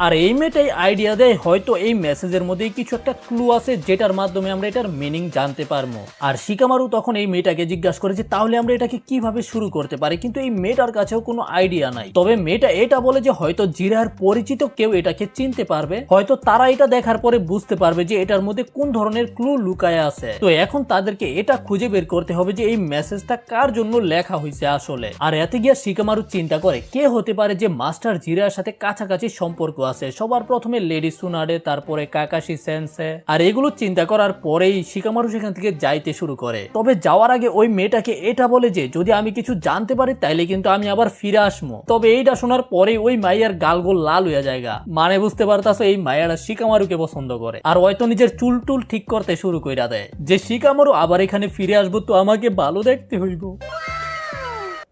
আর এই মেয়েটাই আইডিয়া দেয় হয়তো এই মেসেজের মধ্যে কিছু একটা ক্লু আছে, যেটার মাধ্যমে আমরা এটার মিনিং জানতে পারবো। আর শিকামারু তখন এই মেয়েটাকে জিজ্ঞাসা করে যে তাহলে আমরা এটাকে কিভাবে শুরু করতে পারি, কিন্তু এই মেয়েটার কাছেও কোনো আইডিয়া নাই। তবে মেয়েটা এটা বলে যে হয়তো জিরার পরিচিত কেউ এটাকে চিনতে পারবে, হয়তো তারা এটা দেখার পরে বুঝতে পারবে যে এটার মধ্যে কোন ধরনের ক্লু লুকায় আছে। তো এখন তাদেরকে এটা খুঁজে বের করতে হবে যে এই মেসেজটা কার জন্য লেখা হয়েছে আসলে। আর এতে গিয়া শিকামারু চিন্তা করে কে হতে পারে যে মাস্টার জিরার সাথে কাছাকাছি সম্পর্ক আছে। সবার প্রথমে লেডি সুনাডে, তারপরে কাকাশি সেন্সে। আর এগুলো চিন্তা করার পরেই শিকামারু সেখান থেকে যাইতে শুরু করে। তবে যাওয়ার আগে ওই মেয়েটাকে এটা বলে যে যদি আমি কিছু জানতে পারি তাইলে কিন্তু আমি আবার ফিরে আসবো। তবে এইটা শোনার পরে ওই মাইয়ার গালগোল লাল হয়ে যায়গা, মানে বুঝতে পারতাছো এই মাইয়ারা শিকামারুকে পছন্দ করে। আর হয়তো নিজের চুল টুল ঠিক করতে শুরু কইরা দেয় যে শিকামারু আবার এখানে ফিরে আসবো, তো আমাকে ভালো দেখতে হইব।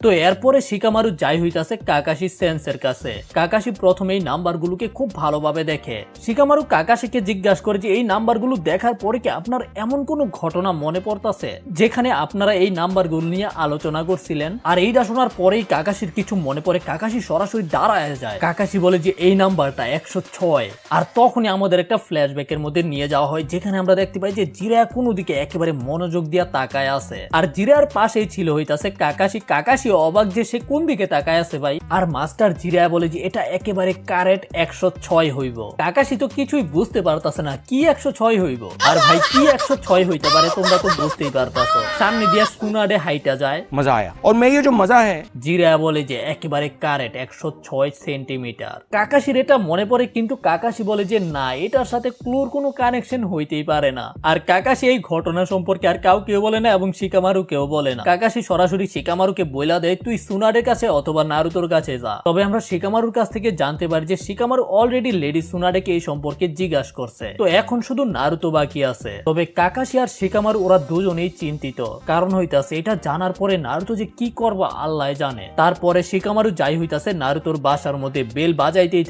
তো এরপরে শিকামারু যাই হইতাছে কাকাশি সেন্সের কাছে। কাকাশি প্রথমে এই নাম্বারগুলোকে খুব ভালোভাবে দেখে। শিকামারু কাকাশিকে জিজ্ঞাসা করে যে এই নাম্বারগুলো দেখার পরে কি আপনার এমন কোনো ঘটনা মনে পড়তাছে যেখানে আপনারা এই নাম্বারগুলো নিয়ে আলোচনা করছিলেন? আর এইটা শোনার পরেই কাকাশির কিছু মনে পড়ে। কাকাশি সরাসরি দাঁড়ায় যায়। কাকাশি বলে যে এই নাম্বারটা 106। আর তখনই আমাদের একটা ফ্ল্যাশব্যাকের মধ্যে নিয়ে যাওয়া হয়, যেখানে আমরা দেখতে পাই যে জিরা কোনো দিকে একেবারে মনোযোগ দিয়া তাকায় আছে। আর জিরার পাশেই ছিল হইতাছে কাকাশি। কাকাশি অবাক যে সে কোন দিকে তাকায় আছে ভাই। আর মাস্টার জিরা বলে যে এটা একেবারে কারেক্ট 106 হইব। কাকাশি তো কিছুই বুঝতে পারতাছে না কি 106 হইব। আর ভাই কি 106 হইতে পারে তোমরা তো বুঝতেই পারতাছো। সামনে দিয়া সুনাডে হাইটা যায়। मजा आया और मैं ये जो मजा है জিরা বলে যে একেবারে কারেক্ট 106 সেন্টিমিটার। কাকাশির এটা মনে পড়ে, কিন্তু কাকাশি বলে যে না, এটার সাথে ক্লুর কোনো কানেকশন হইতেই পারে না। আর কাকাশি এই ঘটনা সম্পর্কে আর কাউকেও বলে না এবং শিকামারু কেউ বলে না। কাকাশি সরাসরি শিকামারুকে বইলা দেয় তুই সুনাডের কাছে অথবা নারুতোর কাছে যা। তবে আমরা শিকামারুর কাছ থেকে জানতে পারি যে শিকামারু অলরেডি লেডি সুনাডেকে এই সম্পর্কে জিজ্ঞাসা করছে। তো এখন শুধু নারুতো বাকি আছে। তবে কাকাশি আর শিকামারু ওরা দুজনেই চিন্তিত, কারণ হইতাছে এটা জানার পরে নারুতো যে কি করবা আল্লাহ জানে। তারপরে শিকামারু যাই হইতাছে নারুতোর বাসার মধ্যে বেল বাজাইতেই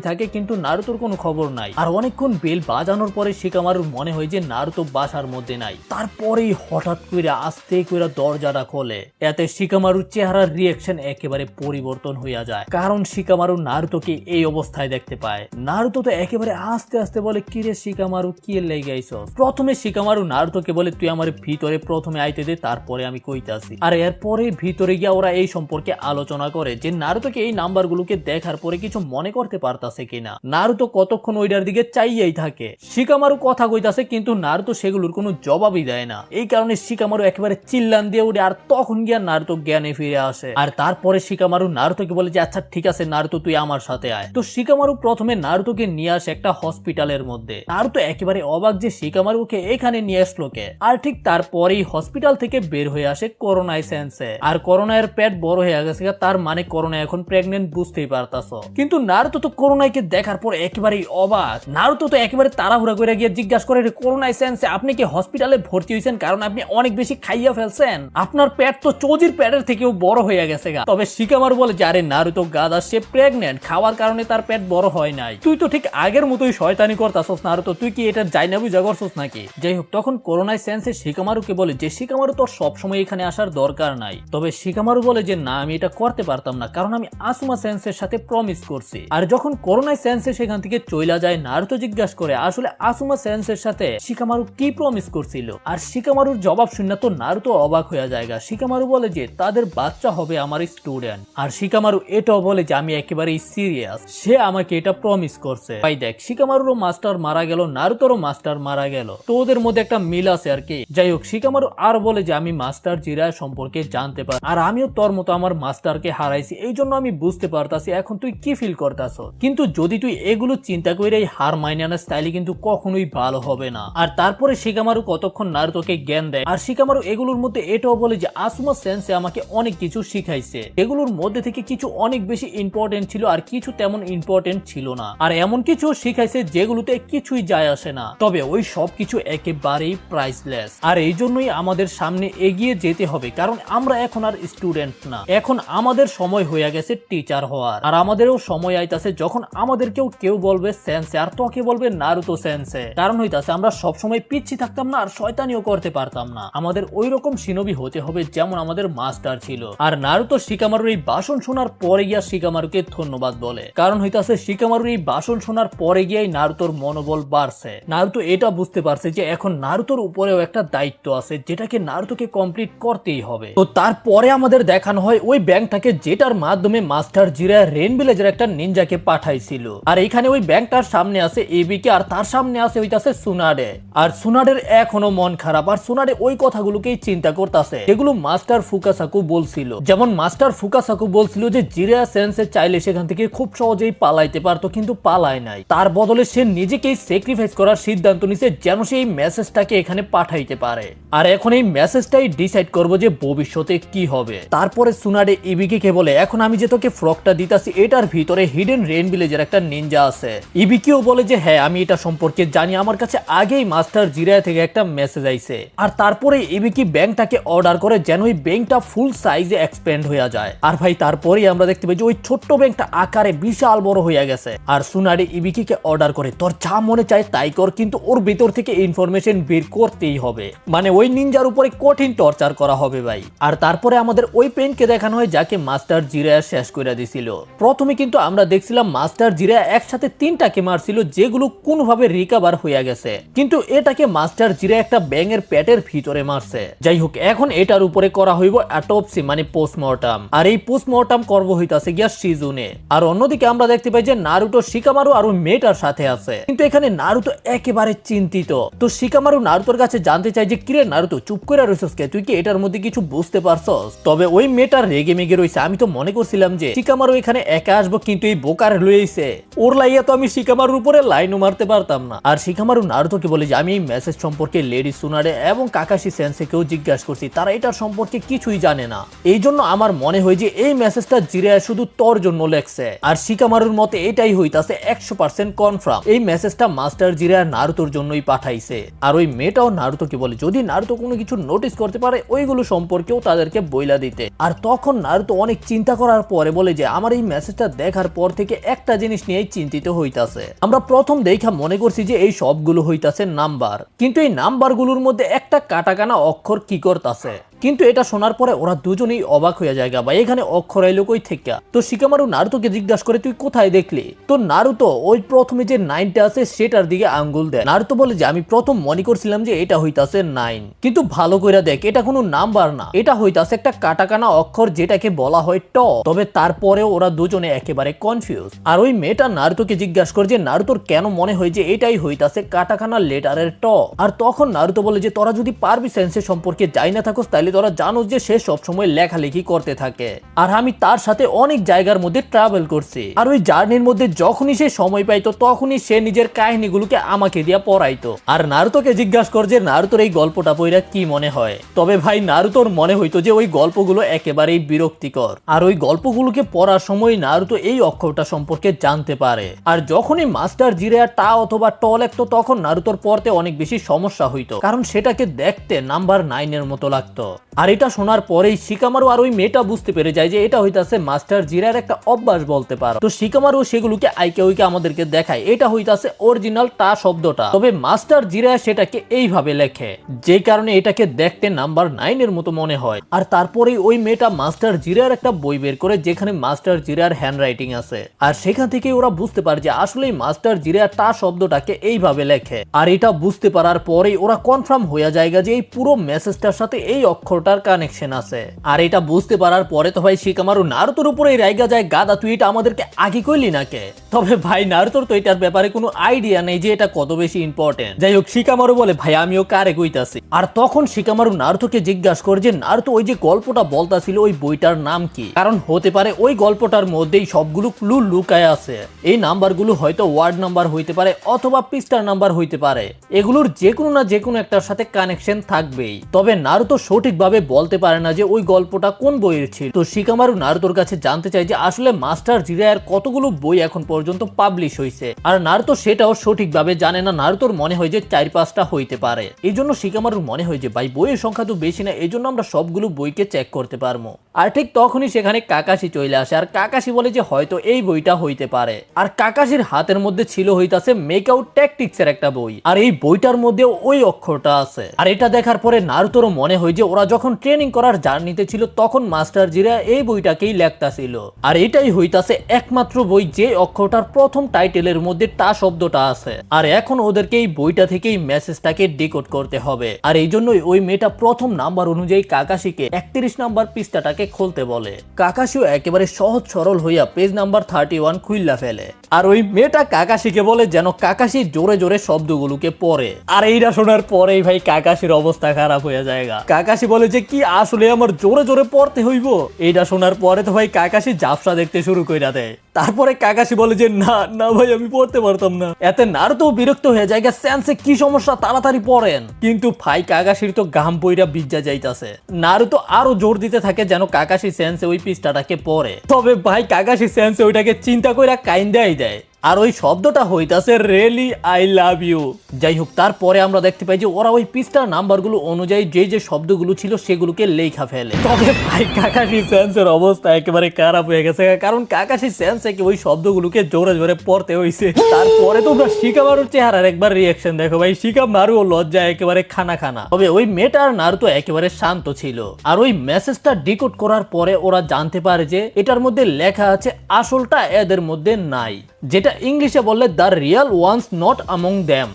থাকে, কিন্তু নারুতোর কোনো খবর নাই। আর অনেকক্ষণ বেল বাজানোর পরে শিকামারুর মনে হয় যে নারুতো বাসার মধ্যে নাই। তারপরেই হঠাৎ করে আস্তে করে দরজাটা খোলে। এতে শিকামারুর চেহারার রিয়াকশন একেবারে পরিবর্তন হইয়া যায়, কারণ শিকামারু নারুতোকে এই অবস্থায় দেখতে পায়। নারুতো তো একেবারে আস্তে আস্তে বলে কিরে শিকামারু কি লেগে আইছস? প্রথমে শিকামারু নারুতোকে বলে তুই আমার ভিতরে প্রথমে আইতে দে, তারপরে আমি কইতাছি। আর এরপরে ভিতরে গিয়া ওরা এই সম্পর্কে আলোচনা করে যে নারুতোকে এই নাম্বারগুলোকে দেখার পরে কিছু মনে করতে পারতাছে কিনা। নারুতো কতক্ষণ ওইটার দিকে চাইয়াই থাকে। শিকামারু কথা কইতাছে কিন্তু নারুতো সেগুলোর কোনো জবাবই দেয় না। এই কারণে শিকামারু একেবারে চিল্লান দিয়ে উঠে। আর তখন গিয়া নারুতো জ্ঞানে ফিরে আসে। আর তারপরে শিকামারু নারুতোকে বলে যে আচ্ছা ঠিক আছে নারুতো তুই আমার সাথে আয়। তো শিকামারু প্রথমে নারুতোকে নিয়ে আসে একটা হসপিটালের মধ্যে। নারুতো একেবারে অবাক যে শিকামারুকে এখানে নিয়ে আসলো কে। আর ঠিক তারপরেই হসপিটাল থেকে বের হয়ে আসে করোনায় সেন্সে। আর করোনার পেট বড় হয়ে গেছে, তার মানে করোনা এখন প্রেগনেন্ট, বুঝতেই পারতাছো। কিন্তু নারুতো তো করোনাকে দেখার পর একেবারেই অবাক। নারুতো তো একেবারে তাড়াহুড়া করে গিয়ে জিজ্ঞাসা করে করোনায় সেন্সে আপনি কি হসপিটালে ভর্তি হয়েছেন কারণ আপনি অনেক বেশি খাইয়া ফেলছেন? আপনার পেট তো চৌজির পেটের পেটের থেকেও বড় হয়ে গেছে গা। তবে শিকামারু বলে যে আরে নারুতো গাদা, সে প্রেগনেন্ট, খাওয়ার কারণে তার পেট বড় হয় নাই। তুই তো ঠিক আগের মতোই শয়তানি করতাছস নারুতো, তুই কি এটা যাই না বুঝা করছস নাকি? যাই হোক, তখন করোনাই সেন্সে শিকামারুকে বলে যে শিকামারু তোর সবসময় এখানে আসার দরকার নাই। তবে শিকামারু বলে যে না, আমি এটা করতে পারতাম না, কারণ আমি আসুমা সেন্সের সাথে প্রমিস করছি। আর যখন করোনাই সেন্সে সেখান থেকে চইলা যায়, নারুতো জিজ্ঞাসা করে আসলে আসুমা সেন্সের সাথে শিকামারু কি প্রমিস করছিল। আর শিকামারুর জবাব শুনে তো নারুতো অবাক হয়ে যায়। শিকামারু বলে যে তাদের বাচ্চা হবে আমার স্টুডেন্ট। আর শিকামারু এটাও বলে যে আমি একেবারেই সিরিয়াস, সে আমাকে এটা প্রমিস করছে। ভাই দেখ, শিকামারুরও মাস্টার মারা গেল, নারুতোরও মাস্টার মারা গেল, তো ওদের মধ্যে একটা মিল আছে আর কি। যাই হোক, শিকামারু আর বলে যে আমি মাস্টার জিরায়া সম্পর্কে জানতে পারি, আর আমিও তোর মতো আমার মাস্টারকে হারাইছি, এই জন্য আমি বুঝতে পারতাছি এখন তুই কি ফিল করতাছ। কিন্তু যদি তুই এগুলো চিন্তা করে এই হার মাইনে আনার স্টাইলে কিন্তু কখনোই ভালো হবে না। আর তারপরে শিকামারু কতক্ষণ নারুতোকে জ্ঞান দেয়। আর শিকামারু এগুলোর মধ্যে এটাও বলে যে আসুমা সেন্সে আমাকে অনেক কিছু শিখাইছে, এগুলোর মধ্যে থেকে কিছু অনেক বেশি ইম্পর্টেন্ট ছিল আর কিছু তেমন ইম্পর্টেন্ট ছিল না। আর এমন কিছু শিখাইছে যেগুলোতে কিছুই যায় আসে না, তবে ওই সব কিছু একেবারেই প্রাইসলেস। আর এই জন্যই আমাদের সামনে এগিয়ে যেতে হবে, কারণ আমরা এখন আর স্টুডেন্ট না, এখন আমাদের সময় হয়ে গেছে টিচার হওয়ার। আর আমাদেরও সময় আইতাছে যখন আমাদেরকেও কেউ বলবে সেন্সে, আর তোকে বলবে নারুতো সেন্সে। কারণ হইতাছে আমরা সবসময় পিচ্ছি থাকতাম না আর শয়তানিও করতে পারতাম না, আমাদের ওই রকম শিনোবি হতে হবে যেমন আমাদের মাস্টার ছিল। আর নারুতো শিকামারুর এই ভাষণ শোনার পরে গিয়া শিকামারুকে ধন্যবাদ বলে, কারণ হইতাছে শিকামারুর এই ভাষণ শোনার পরে গিয়াই নারুতোর মনোবল বাড়ছে। নারুতো এটা বুঝতে পারছে যে এখন নারুতোর উপরেও একটা দায়িত্ব আছে, যেটাকে নারুতোকে কমপ্লিট করতেই হবে। তো তারপরে আমাদের দেখানো হয় ওই ব্যাংকটাকে, যেটার মাধ্যমে মাস্টার জিরায়া রেন ভিলেজের একটা নিনজাকে পাঠাইছিল। আর এখানে ওই ব্যাংকটার সামনে আছে এবিকে, আর তার সামনে আছে হইতাছে সুনাডে। আর সুনাডের এখনো মন খারাপ, আর সুনাডে ওই কথাগুলোকেই চিন্তা করতেছে যেগুলো মাস্টার ফুকাসাকু বলছিল। যেমন মাস্টার ফুকাসাকু বলছিল যে জিরায়া সেন্সে চাইলে সেখান থেকে খুব সহজেই পালাইতে পারতো, কিন্তু পালায় নাই। তার বদলে সে নিজেকেই স্যাক্রিফাইস করার সিদ্ধান্ত নিছে যেন সে এই মেসেজটাকে এখানে পাঠাইতে পারে। আর এখন এই মেসেজটাই ডিসাইড করবো যে ভবিষ্যতে কি হবে। তারপরে সুনাডে ইবিকে বলে এখন আমি যে তোকে ফ্রকটা দিতাছি এটার ভিতরে হিডেন রেন ভিলেজের একটা নিনজা আছে। ইবিকেও বলে যে হ্যাঁ আমি এটা সম্পর্কে জানি, আমার কাছে আগেই মাস্টার জিরায়া থেকে একটা মেসেজ আইছে। আর তারপরে ইবিকি ব্যাংকটাকে অর্ডার করে যেন ওই ব্যাংকটা ফুল সাইজে এক্সপ্যান্ড হয়ে যায়। আর ভাই তারপরেই আমরা দেখতে পাই যে ওই ছোট্ট ব্যাংকটা আকারে বিশাল বড় হয়ে গেছে। আর সুনাডে ইবিকিকে অর্ডার করে তোর যা মনে চায় তাই কর, কিন্তু ওর ভিতর থেকে ইনফরমেশন বের করতেই হবে, মানে ওই নিনজার উপরে কঠিন টর্চার করা হবে ভাই। আর তারপরে আমাদের ওই পেনকে দেখানো হয় যাকে মাস্টার জিরায়া শেষ করে দিছিল। প্রথমে কিন্তু আমরা দেখছিলাম মাস্টার জিরায়া একসাথে তিনটাকে মারছিল যেগুলো কোনোভাবে রিকভার হয়ে গেছে, কিন্তু এটাকে মাস্টার জিরায়া একটা ব্যাঙের পেটের ভিতরে মারছে। যাই হোক, এখন এটার উপরে করা হইব অটোপসি মানে পোস্টমর্টম। আর এই পোস্টমর্টম করব হইতাছে গিয়া শিজুনে। আর অন্যদিকে আমরা দেখতে পাই যে নারুতো শিকামারু আর ওই মেয়েটার সাথে আছে, কিন্তু এখানে নারুতো একেবারে চিন্তিত। তো শিকামারু নারুতোর কাছে জানতে চাই যে কিরে নারুতো চুপ করে রইছস কে, তুই কি এটার মধ্যে কিছু বুঝতে পারছস? তবে ওই মেয়েটা রেগে মেগে রইছে। আমি তো মনে করছিলাম যে শিকামারু এখানে একা আসবো, কিন্তু এই বোকার লইছে, ওর লাইয়া তো আমি শিকামারুর উপরে লাইনও মারতে পারতাম না। আর শিকামারু নারুতোকে বলে যে আমি এই মেসেজ সম্পর্কে লেডি সুনাডে এবং কাকাশি সেন্সেকেও জিজ্ঞাসা করছি, তারা এটার সম্পর্কে কিছুই জানে না। এই জন্য আমার মনে হয় যে এই মেসেজটা জিরায়া শুধু তোর জন্য লেখছে। আর শিকামারুর মতে এটাই হইতাছে 100% কনফার্ম, এই মেসেজটা মাস্টার জিরায়া নারুতোর জন্যই পাঠাইছে। আর ওই মেয়েটাও নারুতোকে বলে যদি নারুতো কোনো কিছু নোটিস করতে পারে ওইগুলো সম্পর্কেও তাদেরকে বইলা দিতে। আর তখন নারুতো অনেক চিন্তা করার পরে বলে যে আমার এই মেসেজটা দেখার পর থেকে একটা জিনিস নিয়েই চিন্তিত হইতাছে। আমরা প্রথম দেখা মনে করছি যে এই সবগুলো হইতাছে নাম্বার, কিন্তু এই নাম্বারগুলোর মধ্যে একটা কাটাকানা অক্ষর কি করতাছে। কিন্তু এটা শোনার পরে ওরা দুজনেই অবাক হয়ে যায় ভাই, এখানে অক্ষর আইলো কই থেকে। তো শিকামারু নারুতোকে জিজ্ঞাসা করে তুই কোথায় দেখলি? তো নারুতো ওই প্রথমে যে 9টা আছে সেটার দিকে আঙ্গুল দেয়। নারুতো বলে যে আমি প্রথম মনে করছিলাম যে এটা হইতাছে 9, কিন্তু ভালো করে দেখ এটা কোনো নাম্বার না, এটা হইতাছে একটা কাটাকানা অক্ষর যেটাকে বলা হয় ট। তবে তারপরেও ওরা দুজনে একেবারে কনফিউজ। আর ওই মেয়েটা নারুতোকে জিজ্ঞাসা করে যে নারুতোর কেন মনে হয় যে এটাই হইতাছে কাটাকানা লেটারের ট। আর তখন নারুতো বলে যে তোরা যদি পারবি সেন্সের সম্পর্কে জানি না থাকোস তাহলে তোরা জানো যে সে সবসময় লেখালেখি করতে থাকে, আর আমি তার সাথে অনেক জায়গার মধ্যে ট্রাভেল করছি। আর ওই জার্নির মধ্যে যখনই সে সময় পাইতো তখনই সে নিজের কাহিনীগুলোকে আমাকে দিয়া পড়াইতো। আর নারুতোকে জিজ্ঞাসা কর যে নারুতোর এই গল্পটা পড়া কি মনে হয়। তবে ভাই নারুতোর মনে হইতো যে ওই গল্পগুলো একেবারেই বিরক্তিকর। আর ওই গল্পগুলোকে পড়ার সময় নারুতো এই অক্ষরটা সম্পর্কে জানতে পারে। আর যখনই মাস্টার জিরায়া টা অথবা ট লিখতো তখন নারুতোর পড়তে অনেক বেশি সমস্যা হইতো, কারণ সেটাকে দেখতে নাম্বার 9 এর মতো লাগতো। আর এটা শোনার পরেই শিকামারু আর ওই মেয়েটা বুঝতে পেরে যায় যে এটা হইতাছে মাস্টার জিরার একটা অভ্যাস বলতে পারো। তো শিকামারু সেগুলোকে আইকে ওইকে আমাদেরকে দেখায় এটা হইতাছে অরিজিনাল টা শব্দটা, তবে মাস্টার জিরা সেটাকে এইভাবে লেখে, যে কারণে এটাকে দেখতে নাম্বার 9 এর মতো মনে হয়। আর তারপরেই ওই মেয়েটা মাস্টার জিরার একটা বই বের করে যেখানে মাস্টার জিরার হ্যান্ডরাইটিং আছে, আর সেখান থেকে ওরা বুঝতে পারে যে আসলে মাস্টার জিরা টা শব্দটাকে এইভাবে লেখে। আর এটা বুঝতে পারার পরেই ওরা কনফার্ম হয়ে যায় যে এই পুরো মেসেজটার সাথে এই অক্ষরটার কানেকশন আছে। আর এটা বুঝতে পারার পরে তো ভাই শিকামারু নারুতোর উপরে রাইগা যায়, গাদা তুই এটা আমাদেরকে আগে কইলি না কে? তবে ভাই নারুতোর তো এটার ব্যাপারে কোনো আইডিয়া নেই যে এটা কত বেশি ইম্পর্টেন্ট। যাই হোক শিকামারু বলে ভাই আমিও কারে কইতাছি। আর তখন শিকামারু নারুতোকে জিজ্ঞাসা করে যে নারুতো ওই যে গল্পটা বলতাছিল ওই বইটার নাম কি, কারণ হতে পারে ওই গল্পটার মধ্যেই সবগুলো ক্লু লুকায় আছে। এই নাম্বারগুলো হয়তো ওয়ার্ড নাম্বার হইতে পারে অথবা পৃষ্ঠার নাম্বার হইতে পারে, এগুলোর যে কোনো না যে কোনো একটার সাথে কানেকশন থাকবেই। তবে নারুতো সঠিকভাবে বলতে পারে না যে ওই গল্পটা কোন বইয়ের ছিল। তো শিকামারু নারুতোর কাছে জানতে চায় যে আসলে মাস্টার জিরায়ের কতগুলো বই এখন পর্যন্ত পাবলিশ হয়েছে, আর নারুতো সেটাও সঠিকভাবে জানে না। নারুতোর মনে হয় যে 4-5টা হইতে পারে। এই জন্য শিকামারুর মনে হয় যে ভাই বইয়ের সংখ্যা তো বেশি না, এই জন্য আমরা সবগুলো বইকে চেক করতে পারবো। আর ঠিক তখনই সেখানে কাকাশি চলে আসে, আর কাকাশি বলে যে হয়তো এই বইটা হইতে পারে। আর কাকাশির হাতের মধ্যে ছিল হইতাছে মেক আউট ট্যাকটিক্স এর একটা বই, আর এই বইটার মধ্যে ওই অক্ষরটা আছে। আর এটা দেখার পরে নারুতোর মনে হয় যে ওরা যখন ট্রেনিং করার জার্নিতে ছিল তখন মাস্টার জিরা এই বইটাকেই লেখতাছিল, আর এটাই হইতাছে একমাত্র বই যে অক্ষরটার প্রথম টাইটেলের মধ্যে টা শব্দটা আছে। আর এখন ওদেরকে এই বইটা থেকেই মেসেজটাকে ডিকোড করতে হবে। আর এই জন্যই ওই মেয়েটা প্রথম নাম্বার অনুযায়ী কাকাশিকে 31 নাম্বার পৃষ্ঠাটাকে খুলতে বলে। কাকাশিও একেবারে সহজ সরল হইয়া পেজ নাম্বার 31 খুইল্লা ফেলে। আর ওই মেয়েটা কাকাশিকে বলে যেন কাকাশি জোরে জোরে শব্দগুলোকে পড়ে। আর এইটা শোনার পরেই ভাই কাকাশির অবস্থা খারাপ হয়ে যায়। কাকাশি বলে যে কি আসলে আমার জোরে জোরে পড়তে হইব? এইটা শোনার পরে তো ভাই কাকাশি ঝাপসা দেখতে শুরু কইরা দেয়। তারপরে কাকাশি বলে যে না না ভাই আমি পড়তে পারতাম না। এতে নারুতো বিরক্ত হয়ে যায়, সেন্সে কি সমস্যা তাড়াতাড়ি পড়েন। কিন্তু ভাই কাকাশির তো গাম পইরা বিজ্জা যাইতাছে। নারুতো আরো জোর দিতে থাকে যেন কাকাশি সেন্সে ওই পৃষ্ঠাটাকে পড়ে। তবে ভাই কাকাশি সেন্সে ওইটাকে চিন্তা কইরা কাইন্দাই দেয়। আর ওই শব্দটা হইতাছে রিয়েলি আই লাভ ইউ। যাই হোক তারপরে আমরা দেখতে পাই যে ওরা ওই পৃষ্ঠার নাম্বারগুলো অনুযায়ী যে যে শব্দগুলো ছিল সেগুলোকে লেখা ফেলে। তবে ভাই কাকাশি সেন্সের অবস্থা একেবারে খারাপ হয়ে গেছে, কারণ কাকাশি সেন্সে ওই শব্দগুলোকে জোরে জোরে পড়তে হইছে। তারপরে তোমরা শিকামারুর চেহারার একবার রিয়াকশন দেখো ভাই, শিকামারু ও লজ্জা একেবারে খানা খানা। তবে ওই মেয়েটার নারুতো একেবারে শান্ত ছিল। আর ওই মেসেজটা ডিকোড করার পরে ওরা জানতে পারে যে এটার মধ্যে লেখা আছে আসলটা এদের মধ্যে নাই, যেটা ইংলিশে বললে the real ones not among them.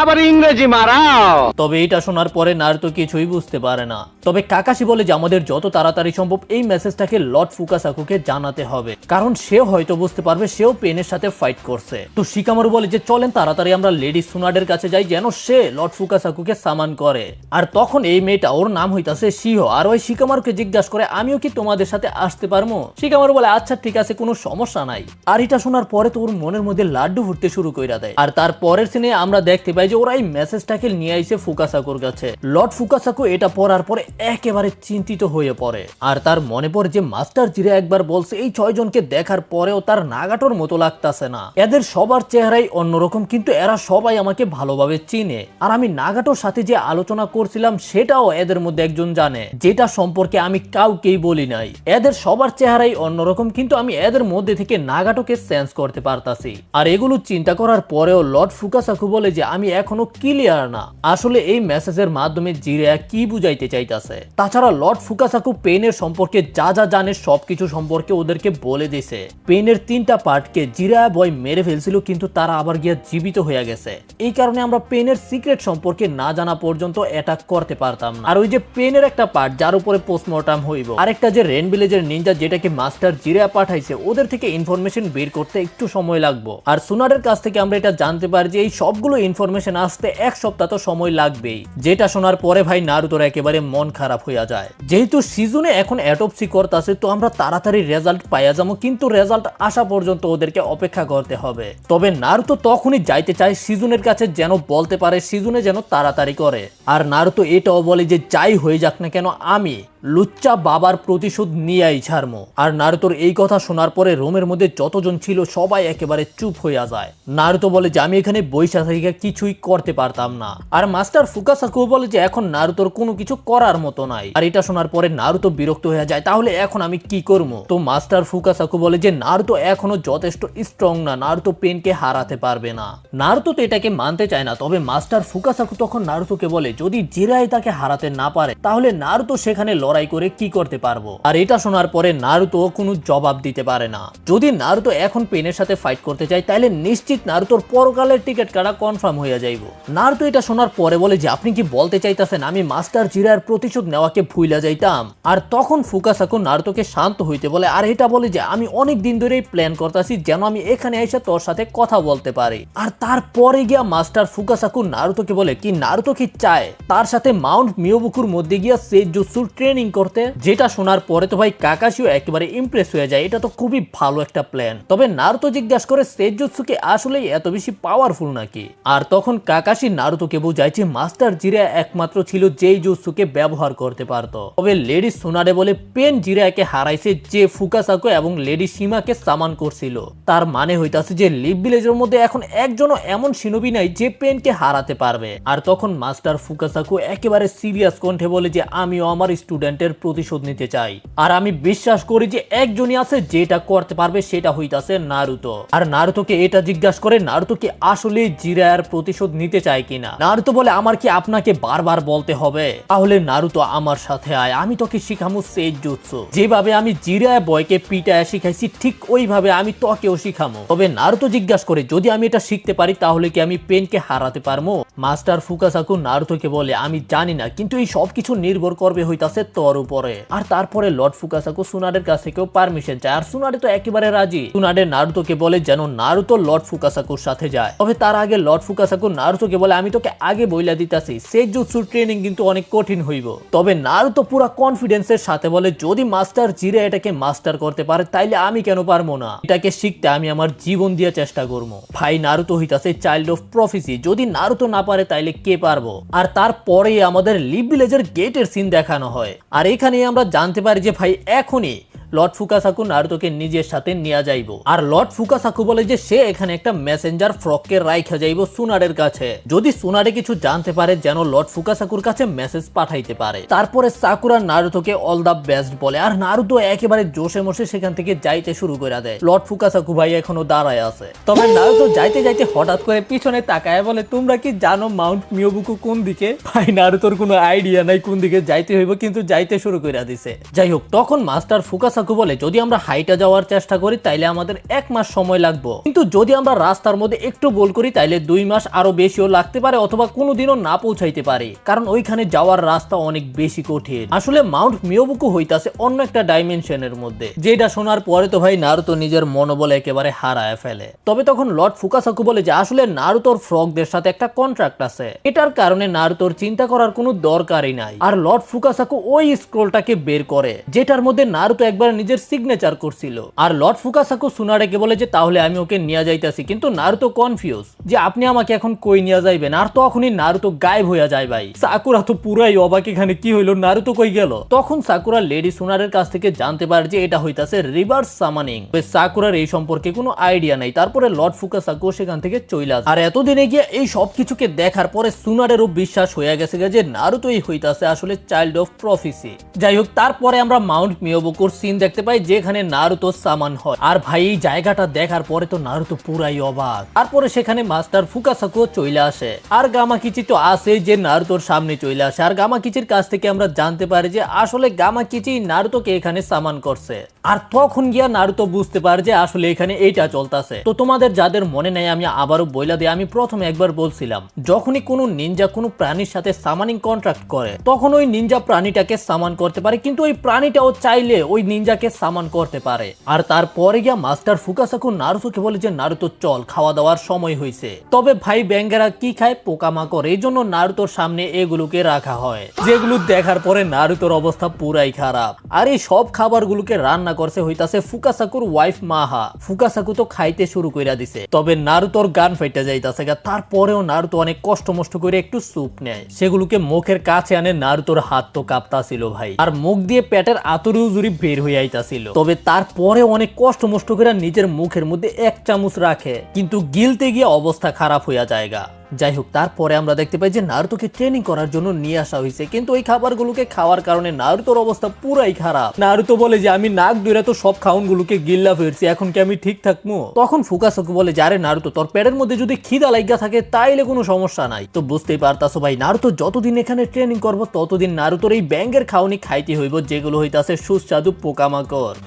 আবার ইংরেজি মারাও। তবে এটা শোনার পরে নারুতো কিছুই বুঝতে পারে না। তবে কাকাশি বলে যে আমাদের যত তাড়াতাড়ি সম্ভব এই মেসেজটাকে লর্ড ফুকাসাকুকে জানাতে হবে, কারণ সে হয়তো বুঝতে পারবে সেও পেনের সাথে ফাইট করছে। তো শিকামারু বলে যে চলেন তাড়াতাড়ি আমরা লেডি সুনাডের কাছে যাই যেন সে লর্ড ফুকাসাকুকে সামান করে। আর তখন এই মেয়েটা, ওর নাম হইতাছে শিহো, আর ওই শিকামারুকে জিজ্ঞাসা করে আমিও কি তোমাদের সাথে আসতে পারবো? শিকামারু বলে আচ্ছা ঠিক আছে কোনো সমস্যা নাই। আর এটা শোনার পরে তো ওর মনের মধ্যে লাড্ডু ফুটতে শুরু করে দেয়। আর তার পরের সিনে আমরা দেখতে পাই যে ওরা এই মেসেজটাকে নিয়ে আইছে ফুকাসাকুর কাছে। লর্ড ফুকাসাকু এটা পড়ার পরে একেবারে চিন্তিত হয়ে পড়ে। আর তার মনে পড়ে যে মাস্টার জিরা একবার বলছে এই 6 জনকে দেখার পরেও তার নাগাটোর মতো লাগতাছে না, এদের সবার চেহারাই অন্যরকম, কিন্তু এরা সবাই আমাকে ভালোভাবে চিনে। আর আমি নাগাটোর সাথে যে আলোচনা করছিলাম সেটাও এদের মধ্যে একজন জানে, যেটা সম্পর্কে আমি কাউকেই বলি নাই। এদের সবার চেহারাই অন্যরকম, কিন্তু আমি এদের মধ্যে থেকে নাগাটোকে সেন্স করতে পারতাছি। আর এগুলো চিন্তা করার পরেও লর্ড ফুকাসাকু বলে যে আমি এখনো ক্লিয়ার না আসলে এই মেসেজের মাধ্যমে জিরা কি বুঝাইতে চাইতাছে। তাছাড়া লর্ড ফুকাসাকু পেনের সম্পর্কে যা যা জানে সবকিছু সম্পর্কে ওদেরকে বলে দিয়েছে। পেনের 3টা পার্টকে জিরা বয় মেরে ফেলছিল, কিন্তু তারা আবার গিয়া জীবিত হয়ে গেছে। এই কারণে আমরা পেনের সিক্রেট সম্পর্কে না জানা পর্যন্ত অ্যাটাক করতে পারতাম না। আর ওই যে পেনের একটা পার্ট যার উপরে পোস্টমর্টম হইব, আরেকটা যে রেন ভিলেজের নিনজা যেটাকে মাস্টার জিরা পাঠাইছে, ওদের থেকে ইনফরমেশন বের করতে একটু সময় লাগবে। আর সুনারের কাছ থেকে আমরা এটা জানতে পারি যে এই সবগুলো ইনফরমেশন আসতে 1 সপ্তাহ তো সময় লাগবেই। যেটা শোনার পরে ভাই নারুতোর একেবারে মন খারাপ হইয়া যায়। যেহেতু সিজনে এখন অ্যাটপসি করতেছে তো আমরা তাড়াতাড়ি রেজাল্ট পাইয়া যাবো, কিন্তু রেজাল্ট আসা পর্যন্ত ওদেরকে অপেক্ষা করতে হবে। তবে নারুতো তখনই যাইতে চায় সিজনের কাছে যেন বলতে পারে সিজনে যেন তাড়াতাড়ি করে। আর নারুতো এটাও বলে যে যাই হয়ে যাক না কেন আমি লুচ্চা বাবার প্রতিশোধ নিয়েই ছাড়মো। আর নারুতোর এই কথা শোনার পরে রুমের মধ্যে যতজন ছিল সবাই একেবারে চুপ হইয়া যায়। নারুতো বলে যে আমি এখানে বৈশা থেকে কিছুই করতে পারতাম না। আর মাস্টার ফুকাসাকুও বলে যে এখন নারুতোর কোনো কিছু করার মতো নাই। আর এটা শোনার পরে নারুতো বিরক্ত হয়ে যায়, তাহলে এখন আমি কি করবো? তো মাস্টার ফুকাসাকু বলে যে নারুতো এখনো যথেষ্ট স্ট্রং না, নারুতো পেনকে হারাতে পারবে না। নারুতো তো এটাকে মানতে চায় না। তবে মাস্টার ফুকাসাকু তখন নারুতোকে বলে যদি জিরাই তাকে হারাতে না পারে তাহলে নারুতো সেখানে লড়াই করে কি করতে পারবো? আর এটা শোনার পরে নারুতো কোনো জবাব দিতে পারে না। যদি নারুতো এখন পেনের সাথে ফাইট করতে চায় তাহলে নিশ্চিত নারুতোর পরকালের টিকিট কাটা কনফার্ম হয়ে যাইব। নারুতো এটা শোনার পরে বলে যে আপনি কি বলতে চাইতেছেন আমি মাস্টার জিরার প্রতিশোধ নেওয়াকে ভুইলা যাইতাম? আর তখন ফুকাসাকু নারুতোকে শান্ত হইতে বলে আর এটা বলে যে আমি অনেক দিন ধরেই প্ল্যান করতেছি যেন আমি এখানে এসে তোর সাথে কথা বলতে পারি। আর তারপরে গিয়া মাস্টার ফুকাসাকু নারুতোকে বলে কি নারুতো কি চায় তার সাথে মাউন্ট মিয়োবুকুর মধ্যে গিয়া সেইজুৎসুর ট্রেনিং করতে। যেটা শোনার পরে তো ভাই কাকাশিও একেবারে ইমপ্রেস হয়ে যায়, এটা তো খুবই ভালো একটা প্ল্যান। তবে নারুতো জিজ্ঞাসা করে সেইজুৎসু কি আসলেই এত বেশি পাওয়ারফুল নাকি? আর তখন কাকাশি নারুতোকে বোঝায় যে মাস্টার জিরা একমাত্র ছিল যেই জুৎসুকে ব্যবহার করতে পারতো। তবে লেডি সুনাডে বলে পেন জিরাকে হারাইছে যে ফুকাসাকু এবং লেডি সীমাকে সামান করছিল। তার মানে হইতাছে যে লিভ ভিলেজের মধ্যে এখন একজনও এমন শিনোবি নাই যে পেনকে হারাতে পারবে। আর তখন মাস্টার ফুকাসাকু একেবারে সিরিয়াস কণ্ঠে বলে যে আমিও আমার স্টুডেন্টের প্রতিশোধ নিতে চাই। আর আমি বিশ্বাস করি যে একজনই আছে যেটা করতে পারবে, সেটা হইতাছে নারুতো। আর নারুতোকে এটা জিজ্ঞাসা করে নারুতো কি আসলে জিরার প্রতিশোধ নিতে চায় কিনা। নারুতো বলে আমার কি আপনাকে বারবার বলতে হবে? তাহলে নারুতো আমার সাথে আয়, আমি তোকে শিখামু সেইজুৎসু। যেভাবে আমি জিরা বয়কে পিটায় শিখাইছি ঠিক ওইভাবে আমি তোকেও শিখামু। তবে নারুতো জিজ্ঞাসা করে যদি আমি এটা শিখতে পারি তাহলে কি আমি পেনকে হারাতে পারবো? মাস্টার ফুকাসাকু নারুতোকে বলে আমি জানি না, কিন্তু এই সবকিছু নির্ভর করবে হইতাছে তোর উপরে। আর তারপরে লর্ড ফুকাসাকু সুনাডের কাছ থেকেও পারমিশন চায়। আর সুনাডে তো একেবারে রাজি। সুনাডে নারুতোকে বলে যেন নারুতো লর্ড ফুকাসাকুর সাথে যায়। তবে তার আগে লর্ড ফুকাসাকু নারুতোকে বলে আমি তোকে আগে বইলা দিতাছি সেইজুৎসুর ট্রেনিং কিন্তু অনেক কঠিন হইব। তবে নারুতো পুরো কনফিডেন্সের সাথে বলে যদি মাস্টার জিরা এটাকে মাস্টার করতে পারে তাইলে আমি কেন পারবো না? এটাকে শিখতে আমি আমার জীবন দিয়ে চেষ্টা করবো। ভাই নারুতো হইতাছে চাইল্ড অফ প্রফেসি, যদি নারুতো না পারে তাইলে কে পারবো? আর তারপরে আমাদের লিভ ভিলেজের গেটের সিন দেখানো হয়। আর এখানে আমরা জানতে পারি যে ভাই এখনই লর্ড ফুকাসাকু নারুতোকে নিজের সাথে নিয়ে যাইবো। আর লর্ড ফুকাসাকু বলে যে সে এখানে একটা মেসেঞ্জার ফ্রককে রাইখা যাইবো সুনাডের কাছে, যদি সুনাডে কিছু জানতে পারে যেন লর্ড ফুকাসাকুর কাছে মেসেজ পাঠাইতে পারে। তারপরে সাকুরা নারুতোকে অল দা বেস্ট বলে। আর নারুতো একেবারে জোশে মোশে সেখান থেকে যাইতে শুরু করে দেয়। লর্ড ফুকাসাকু ভাই এখনো দাঁড়ায় আছে। তবে নারুতো যাইতে যাইতে হঠাৎ করে পিছনে তাকায় বলে তোমরা কি জানো মাউন্ট মিয়োবুকু কোন দিকে? ভাই নারুতোর কোনো আইডিয়া নাই কোন দিকে যাইতে হইব, কিন্তু যাইতে শুরু করে দিছে। যাই হোক তখন মাস্টার ফুকাসাকু বলে যদি আমরা হাইটা যাওয়ার চেষ্টা করি তাইলে আমাদের 1 মাস সময় লাগবে, কিন্তু যদি আমরা রাস্তার মধ্যে একটু ভুল করি তাইলে 2 মাস আরো বেশিও লাগতে পারে অথবা কোনোদিনও না পৌঁছাইতে পারে, কারণ ওইখানে যাওয়ার রাস্তা অনেক বেশি কঠিন। আসলে মাউন্ট মিয়োবুকু হইতাছে অন্য একটা ডাইমেনশনের মধ্যে। যেটা শোনার পরে তো ভাই নারুতো নিজের মনোবল একেবারে হারায় ফেলে। তবে তখন লর্ড ফুকাসাকু বলে যে আসলে নারুতোর ফ্রগদের সাথে একটা কন্ট্রাক্ট আছে, এটার কারণে নারুতোর চিন্তা করার কোনো দরকারই নাই। আর লর্ড ফুকাসাকু ওই স্ক্রোলটাকে বের করে যেটার মধ্যে নারুতো একবার নিজের সিগনেচার করছিল। আর লর্ড ফুকাসাকু সুনাডেকে বলে যে তাহলে আমি ওকে নিয়ে যাইতাছি, কিন্তু নারুতো কনফিউজ যে আপনি আমাকে এখন কই নিয়ে যাইবেন। আর তখনই নারুতো গায়েব হয়ে যায়। ভাই সাকুরা তো পুরাই অবাক, এখানে কি হইলো, নারুতো কই গেল? তখন সাকুরা লেডি সুনাডের কাছ থেকে জানতে পারে যে এটা হইতাছে রিভার্স সামানিং। সাকুরার এই সম্পর্কে কোনো আইডিয়া নাই। তারপরে লর্ড ফুকাসাকু সেখান থেকে চলে আসে। আর এতদিনে গিয়ে এই সবকিছুকে দেখার পরে সুনাডেরও বিশ্বাস হয়ে গেছে যে নারুতোই হইতাছে আসলে চাইল্ড অফ প্রফেসি। যাই হোক তারপরে আমরা মাউন্ট মিয়োবুকুর সিন দেখতে পাই যেখানে নারুতো সামান হয়। আর ভাই এই জায়গাটা দেখার পরে তো নারুতো পুরাই অবাক। তারপরে সেখানে মাস্টার ফুকাসাকু চলে আসে। আর গামাকিচি তো আছে যে নারুতোর সামনে চলে আসে। আর গামাকিচির কাছ থেকে আমরা জানতে পারি যে আসলে গামাকিচি নারুতোকে এখানে সামান করছে। আর তখন গিয়া নারুতো বুঝতে পারে যে আসলে এখানে এইটা চলতেছে। তো তোমাদের যাদের মনে নাই আমি আবারও বইলা দিই, আমি প্রথমে একবার বলছিলাম যখনই কোনো নিনজা কোনো প্রাণীর সাথে সামানিং কন্ট্রাক্ট করে তখন ওই নিনজা প্রাণীটাকে সামান করতে পারে, কিন্তু ওই প্রাণীটাও চাইলে ওই নিনজা নিনজাকে সামান করতে পারে। আর তারপরে গিয়া মাস্টার ফুকাসাকু নারুতোকে বলে যে নারুতো চল, খাওয়া দাওয়ার সময় হয়েছে। তবে ভাই ব্যাঙেরা কি খায়? পোকামাকড়। এই জন্য নারুতোর সামনে এগুলোকে রাখা হয়, যেগুলো দেখার পরে নারুতোর অবস্থা পুরাই খারাপ। আর এই সব খাবারগুলোকে রান্না করছে হইতাছে ফুকাসাকুর ওয়াইফ মাহা। ফুকাসাকু তো খাইতে শুরু কইরা দিছে, তবে নারুতোর গান ফাইটা যাইতাছে গা। তারপরেও নারুতো অনেক কষ্ট মষ্ট করে একটু স্যুপ নেয়, সেগুলোকে মুখের কাছে আনে। নারুতোর হাত তো কাঁপতাছিল ভাই, আর মুখ দিয়ে পেটের আতুরি উজুরি বের হয়ে আইতাছিল। তবে তারপরে অনেক কষ্ট মষ্ট করে নিজের মুখের মধ্যে এক চামচ রাখে, কিন্তু গিলতে গিয়ে অবস্থা খারাপ হইয়া যায়গা। যাই হোক, তারপরে আমরা দেখতে পাই যে নারুতোকে ট্রেনিং করার জন্য নিয়ে আসা হয়েছে, কিন্তু ওই খাবারগুলোকে খাওয়ার কারণে নারুতোর অবস্থা পুরাই খারাপ। নারুতো বলে যে আমি নাক ধরে তো সব খাউনগুলোকে গিল্লা ফিরছি, এখন কি আমি ঠিক থাকবো? তখন ফুকাসাকু বলে যে আরে নারুতো, তোর পেটের মধ্যে যদি খিদা লাগা থাকে তাইলে কোনো সমস্যা নাই। তো বুঝতেই পারতাছো ভাই, নারুতো যতদিন এখানে ট্রেনিং করবো ততদিন নারুতোর এই ব্যাঙের খাওনি খাইতে হইব, যেগুলো হইতাছে সুস্বাদু পোকামাকড়।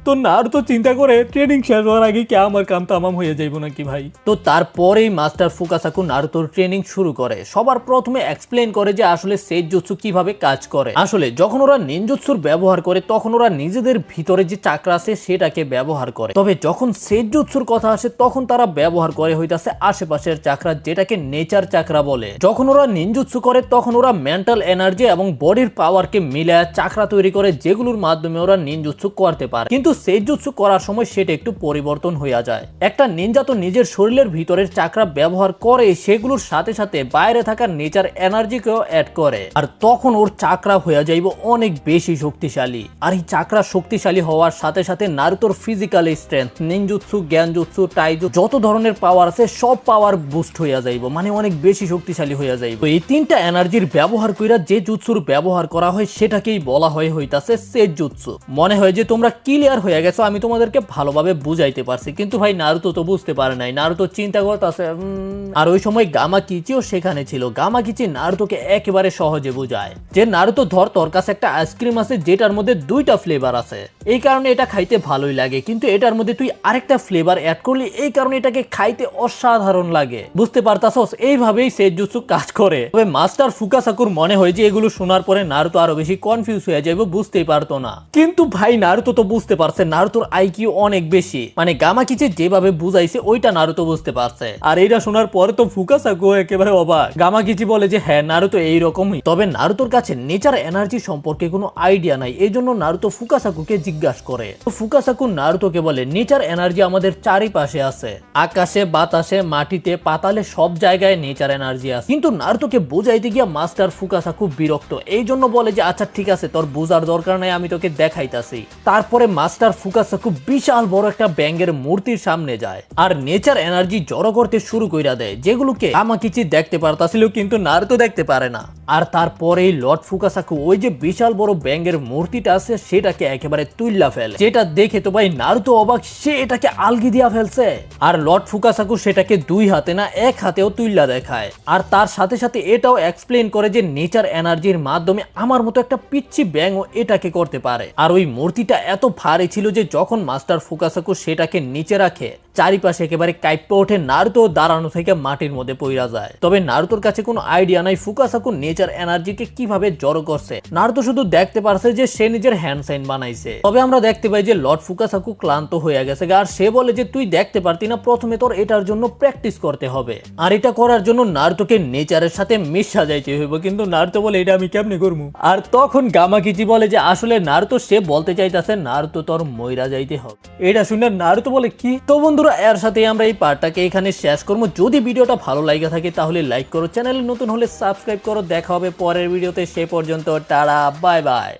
তো নারুতো চিন্তা করে ট্রেনিং শেষ হওয়ার আগে কি আমার কাম তামাম হয়ে যাইব নাকি ভাই। তো তারপরেই মাস্টার ফুকাসাকু নারুতোর ট্রেনিং শুরু করে। সবার প্রথমে এক্সপ্লেন করে যে আসলে সেইজুৎসু কিভাবে কাজ করে। আসলে যখন ওরা নিনজুৎসুর ব্যবহার করে তখন ওরা নিজেদের ভিতরে যে চাকরা আছে সেটাকে ব্যবহার করে। তবে যখন সেইজুৎসুর কথা আসে তখন তারা ব্যবহার করে হইতাছে আশেপাশের চাকরা, যেটাকে নেচার চাকরা বলে। যখন ওরা নিনজুৎসু করে তখন ওরা মেন্টাল এনার্জি এবং বডির পাওয়ারকে মিলায় চাকরা তৈরি করে, যেগুলোর মাধ্যমে ওরা নিনজুৎসু করতে পারে। কিন্তু সেইজুৎসু করার সময় সেটা একটু পরিবর্তন হইয়া যায়। একটা নিনজা তো নিজের শরীরের ভিতরের চাকরা ব্যবহার করে, সেগুলোর সাথে সাথে বাইরে থাকা নেচার এনার্জিকেও অ্যাড করে, আর তখন ওর চাকরা হইয়া যাইব অনেক বেশি শক্তিশালী। আর এই চাকরা শক্তিশালী হওয়ার সাথে সাথে নারুতোর ফিজিক্যাল স্ট্রেংথ, নিনজুৎসু, জ্ঞানজুৎসু, টাইজু যত ধরনের পাওয়ার আছে সব পাওয়ার বুস্ট হইয়া যাইব, মানে অনেক বেশি শক্তিশালী হইয়া যাইব। তো এই তিনটা এনার্জির ব্যবহার কইরা যে জুৎসুর ব্যবহার করা হয় সেটাকেই বলা হয় হইতাছে সেইজুৎসু। মনে হয় যে তোমরা ক্লিয়ার হয়ে গেছো, আমি তোমাদেরকে ভালোভাবে বুঝাইতে পারছি, কিন্তু ভাই নারুতো তো বুঝতে পারে নাই। নারুতো চিন্তা করতেছে। আর ওই সময় গামাকিচিও সেখানে ছিল। গামাকিচি নারুতোকে একেবারে সহজে বুঝায় যে নারুতো ধর, তোর কাছে একটা আইসক্রিম আছে যেটার মধ্যে দুইটা ফ্লেভার আছে, এই কারণে এটা খাইতে ভালোই লাগে, কিন্তু এটার মধ্যে তুই আরেকটা ফ্লেভার অ্যাড করলি, এই কারণে এটাকে খাইতে অসাধারণ লাগে। বুঝতে পারতাছস? এইভাবেই সেইজুৎসু কাজ করে। তবে মাস্টার ফুকাসাকুর মনে হয় যে এগুলো শোনার পরে নারুতো আরো বেশি কনফিউজ হয়ে যাবে, বুঝতেই পারতো না। কিন্তু ভাই নারুতো তো বুঝতে পারছে, নারুতোর আইকিউ অনেক বেশি, মানে গামাকিচি যেভাবে বুঝাইছে ওইটা নারুতো বুঝতে পারছে। আর এইটা শোনার পরে তো ফুকাসাকু একেবারে অবাক। গামাকিচি বলে যে হ্যাঁ নারুতো এইরকমই, তবে নারুতোর কাছে নেচার এনার্জি সম্পর্কে কোনো আইডিয়া নাই। এই জন্য নারুতো ফুকাসাকুকে জিজ্ঞাসা করে। তো ফুকাসাকু নারুতোকে বলে নেচার এনার্জি আমাদের চারিপাশে আছে, আকাশে, বাতাসে, মাটিতে, পাতালে, সব জায়গায় নেচার এনার্জি আছে। কিন্তু নারুতোকে বোঝাইতে গিয়া মাস্টার ফুকাসাকু বিরক্ত, এই জন্য বলে যে আচ্ছা ঠিক আছে, তোর বোঝার দরকার নাই, আমি তোকে দেখাইতাছি। তারপরে মাস্টার ফুকাসাকু বিশাল বড় একটা ব্যাঙের মূর্তির সামনে যায় আর নেচার এনার্জি জড়ো করতে শুরু কইরা দেয়, যেগুলোকে গামাকিচি দেখতে পারতাছিল কিন্তু নারুতো দেখতে পারে না। আর তারপরেই লর্ড ফুকাসাকু ওই যে বিশাল বড় ব্যাঙের মূর্তিটা আছে সেটাকে একেবারে তুইল্লা ফেলে, যেটা দেখে তো ভাই নারুতো অবাক, সে এটাকে আলগি দিয়া ফেলছে। আর লর্ড ফুকাসাকু সেটাকে দুই হাতে না এক হাতেও তুইল্লা দেখায়। আর তার সাথে সাথে এটাও এক্সপ্লেন করে যে নেচার এনার্জির মাধ্যমে আমার মতো একটা পিচ্ছি ব্যাঙও এটাকে করতে পারে। আর ওই মূর্তিটা এত ভারী ছিল যে যখন মাস্টার ফুকাসাকু সেটাকে নিচে রাখে চারিপাশে একেবারে কাঁপে ওঠে। নারুতো দাঁড়ানো থেকে মাটির মধ্যে পইরা যায়। তবে নারুতোর কাছে কোনো আইডিয়া নাই ফুকাসাকু নেচার এনার্জিকে কিভাবে জড়ো করছে। নারুতো শুধু দেখতে পারছে যে সে নিজের হ্যান্ড সাইন বানাইছে। তবে আমরা দেখতে পাই যে লর্ড ফুকাসাকু ক্লান্ত হয়ে গেছে আর সে বলে যে তুই দেখতে পারতি না, প্রথমে তোর এটার জন্য প্র্যাকটিস করতে হবে, আর এটা করার জন্য নারুতোকে নেচারের সাথে মিশা যাইতে হইব। কিন্তু নারুতো বলে এটা আমি কেমনে করবো? আর তখন গামাকিচি বলে যে আসলে নারুতো সে বলতে চাইতেছে নারুতো তোর মইরা যাইতে হবে। এটা শুনে নারুতো বলে কি? তো বন্ধুরা এর সাথে আমরা এই পার্টটাকে এখানে শেষ করবো। যদি ভিডিওটা ভালো লাগে থাকে তাহলে লাইক করো, চ্যানেলে নতুন হলে সাবস্ক্রাইব করো। দেখা হবে পরের ভিডিওতে, সে পর্যন্ত টাটা, বাই বাই।